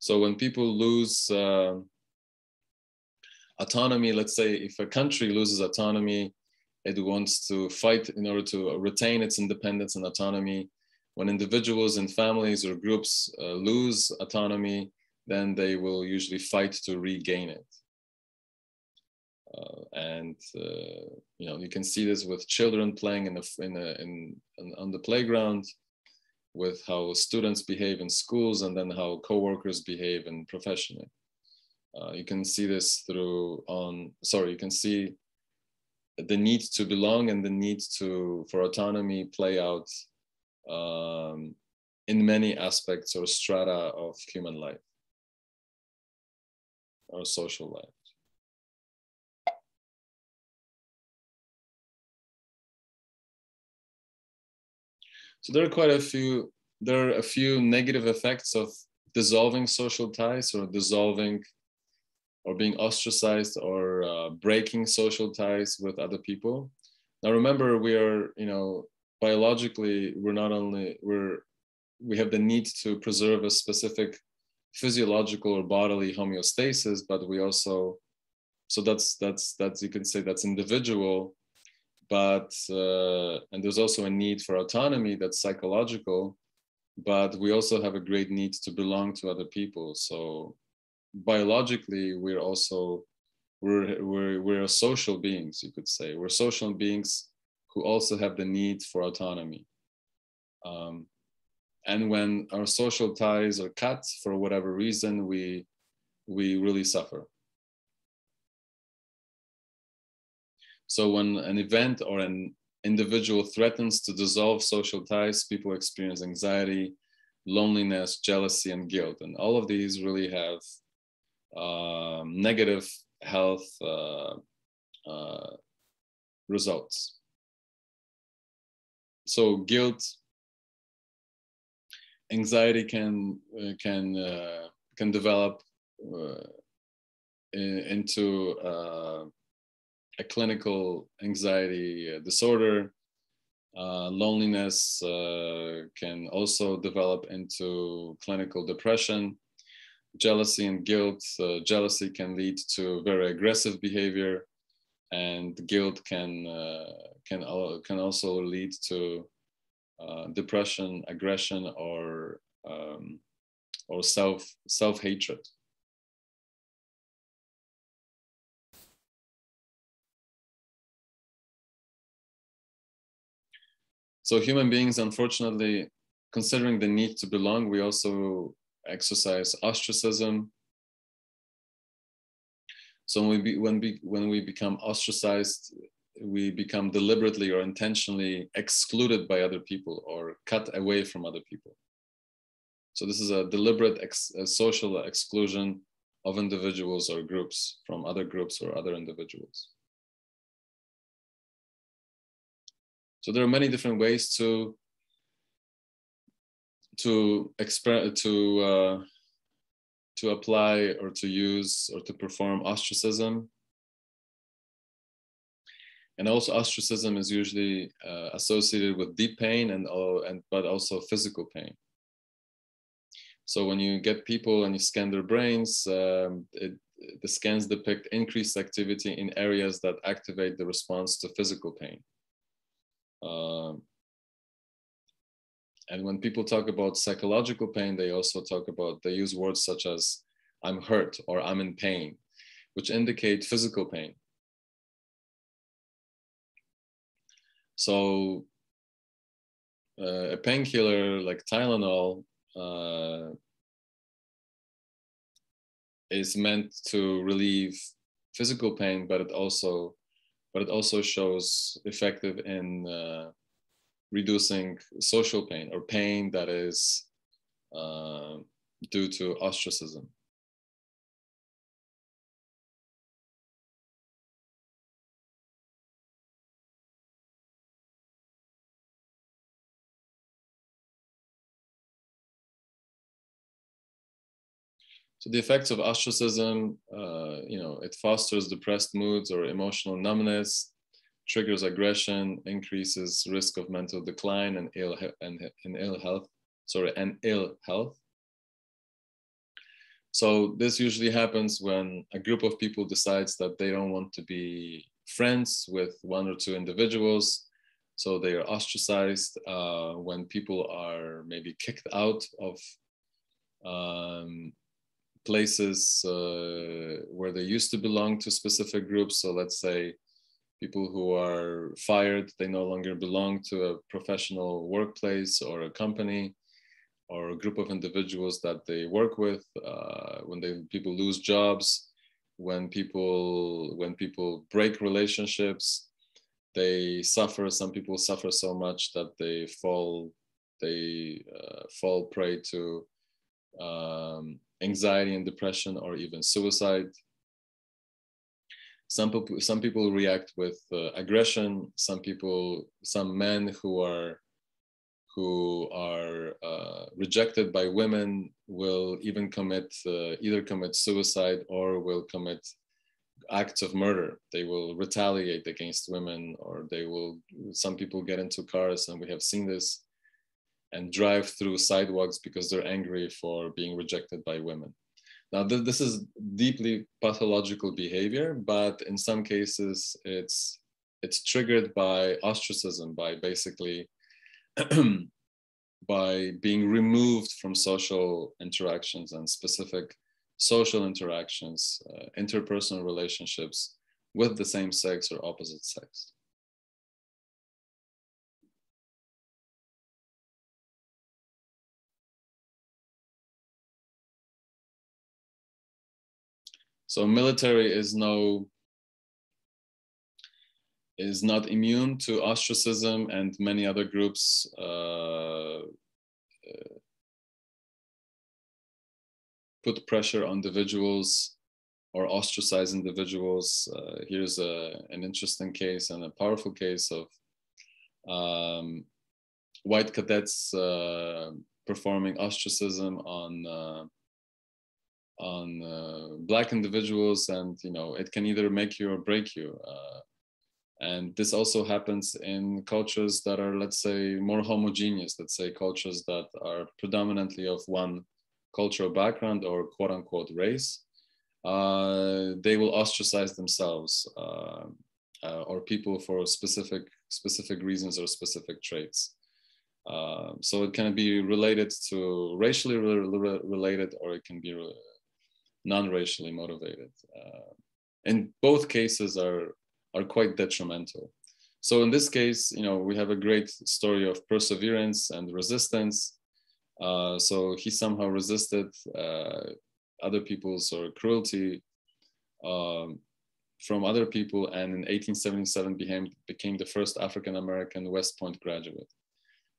So when people lose autonomy, let's say if a country loses autonomy, it wants to fight in order to retain its independence and autonomy. When individuals and families or groups lose autonomy, then they will usually fight to regain it. You can see this with children playing on the playground, with how students behave in schools, and then how coworkers behave in professionally. You can see this you can see the need to belong and the need for autonomy play out in many aspects or strata of human life or social life. So there are a few negative effects of dissolving social ties, or dissolving or being ostracized, or breaking social ties with other people. Now remember, we are, biologically, we have the need to preserve a specific physiological or bodily homeostasis, but we also, so that's you can say that's individual, but and there's also a need for autonomy that's psychological, but we also have a great need to belong to other people. So biologically, we're social beings, you could say. We're social beings who also have the need for autonomy. And when our social ties are cut for whatever reason, we really suffer. So when an event or an individual threatens to dissolve social ties, people experience anxiety, loneliness, jealousy, and guilt. And all of these really have negative health results. So guilt, anxiety can develop into a clinical anxiety disorder. Loneliness can also develop into clinical depression. Jealousy and guilt. Jealousy can lead to very aggressive behavior, and guilt can also lead to depression, aggression, or self-hatred. So human beings, unfortunately, considering the need to belong, we also exercise ostracism. So when we become ostracized, we become deliberately or intentionally excluded by other people or cut away from other people. So this is a deliberate social exclusion of individuals or groups from other groups or other individuals. So there are many different ways to apply or to use or to perform ostracism. And also ostracism is usually associated with deep pain but also physical pain. So when you get people and you scan their brains, the scans depict increased activity in areas that activate the response to physical pain. And when people talk about psychological pain, they also they use words such as I'm hurt or I'm in pain, which indicate physical pain. So a painkiller like Tylenol is meant to relieve physical pain, but it also shows effective in reducing social pain or pain that is due to ostracism. So the effects of ostracism, it fosters depressed moods or emotional numbness, triggers aggression, increases risk of mental decline and ill health. So this usually happens when a group of people decides that they don't want to be friends with one or two individuals. So they are ostracized. When people are maybe kicked out of places where they used to belong to specific groups. So let's say people who are fired, they no longer belong to a professional workplace or a company or a group of individuals that they work with. When people lose jobs, when people break relationships, they suffer. Some people suffer so much that they fall prey to anxiety and depression, or even suicide. Some people react with aggression. Some men who are rejected by women will even either commit suicide or will commit acts of murder. They will retaliate against women, or some people get into cars, and we have seen this, and drive through sidewalks because they're angry for being rejected by women. Now, this is deeply pathological behavior, but in some cases, it's triggered by ostracism, by basically by being removed from social interactions and specific social interactions, interpersonal relationships with the same sex or opposite sex. So military is not immune to ostracism, and many other groups put pressure on individuals or ostracize individuals. Here's an interesting case and a powerful case of white cadets performing ostracism on Black individuals, and it can either make you or break you. And this also happens in cultures that are, let's say, more homogeneous, let's say cultures that are predominantly of one cultural background or quote unquote race. They will ostracize themselves or people for specific reasons or specific traits. So it can be related to racially related, or it can be non-racially motivated. And both cases are quite detrimental. So in this case, we have a great story of perseverance and resistance. So he somehow resisted other people's or cruelty from other people, and in 1877 became the first African-American West Point graduate.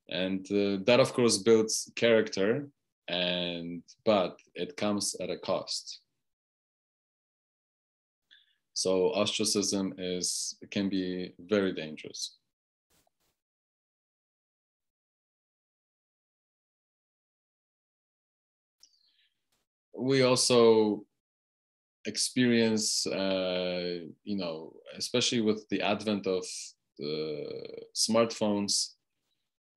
And that, of course, builds character, but it comes at a cost. So ostracism can be very dangerous. We also experience, especially with the advent of the smartphones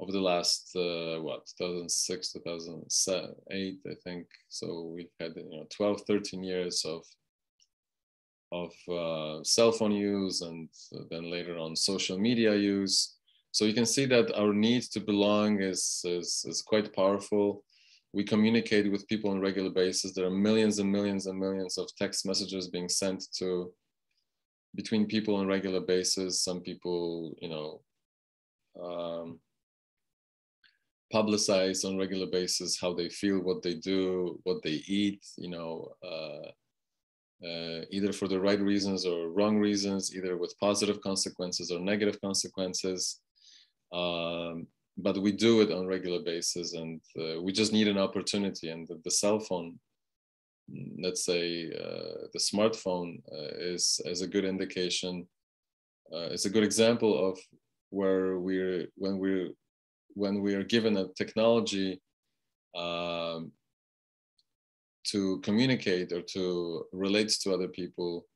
over the last 2006, 2008, I think. So we've had 12, 13 years of cell phone use, and then later on social media use. So you can see that our need to belong is quite powerful. We communicate with people on a regular basis. There are millions and millions and millions of text messages being sent between people on a regular basis. Some people, publicize on a regular basis how they feel, what they do, what they eat, either for the right reasons or wrong reasons, either with positive consequences or negative consequences. But we do it on a regular basis, and we just need an opportunity. And the cell phone, let's say the smartphone, is a good indication. It's a good example of where when we are given a technology to communicate or to relate to other people,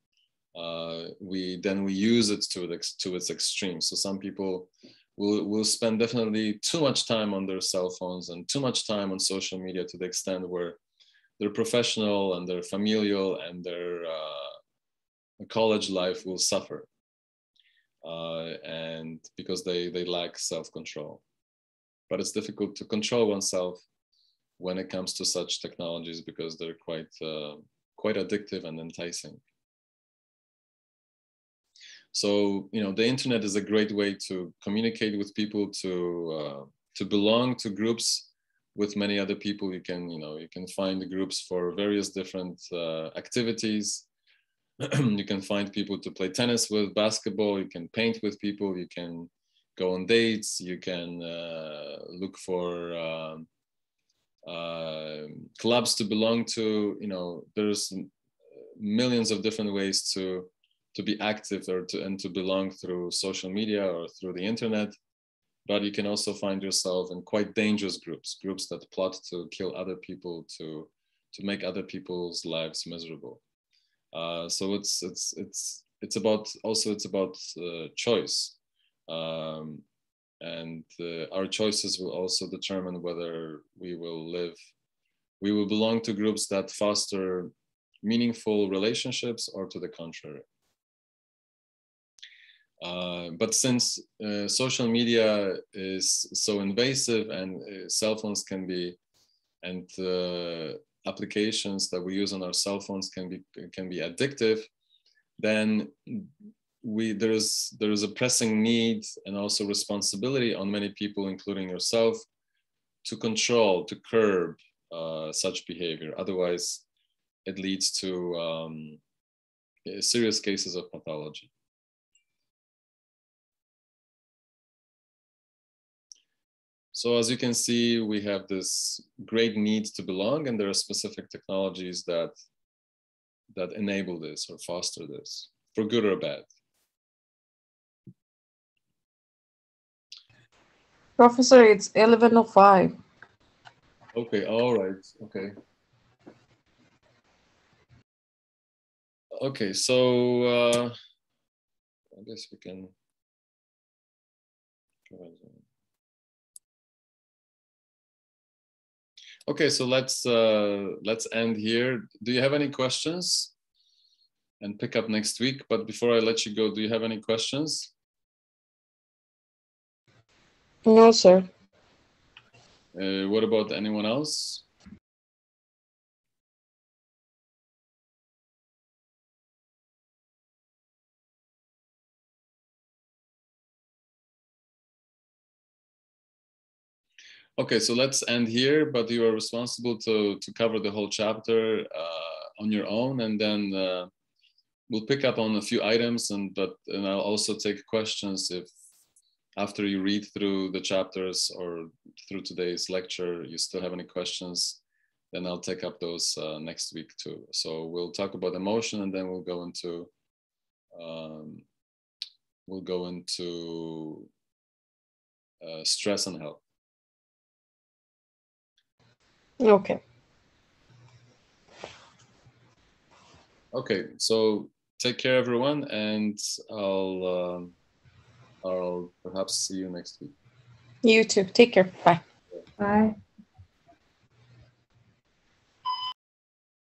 we use it to its extreme. So some people will spend definitely too much time on their cell phones and too much time on social media, to the extent where their professional and their familial and their college life will suffer, and because they lack self-control. But it's difficult to control oneself when it comes to such technologies, because they're quite addictive and enticing. So, the internet is a great way to communicate with people, to belong to groups with many other people. You can find groups for various different activities. You can find people to play tennis with, basketball. You can paint with people. You can go on dates. You can look for clubs to belong to. There's millions of different ways to be active and to belong through social media or through the internet. But you can also find yourself in quite dangerous groups that plot to kill other people, to make other people's lives miserable. So it's about choice, and our choices will also determine whether we will belong to groups that foster meaningful relationships, or to the contrary. But since social media is so invasive, and cell phones can be, and applications that we use on our cell phones can be addictive, then there is a pressing need and also responsibility on many people, including yourself, to control, to curb such behavior. Otherwise, it leads to serious cases of pathology. So as you can see, we have this great need to belong, and there are specific technologies that enable this or foster this, for good or bad. Professor, it's 11:05. Okay, all right, okay. Okay, so I guess we can go ahead. Okay, so let's end here. Do you have any questions? And pick up next week. But before I let you go, do you have any questions? No, sir. What about anyone else? Okay, so let's end here, but you are responsible to cover the whole chapter on your own, and then we'll pick up on a few items, and I'll also take questions if after you read through the chapters or through today's lecture you still have any questions, then I'll take up those next week too. So we'll talk about emotion, and then we'll go into stress and health. Okay. Okay, so take care, everyone, and I'll perhaps see you next week. You too. Take care. Bye. Bye.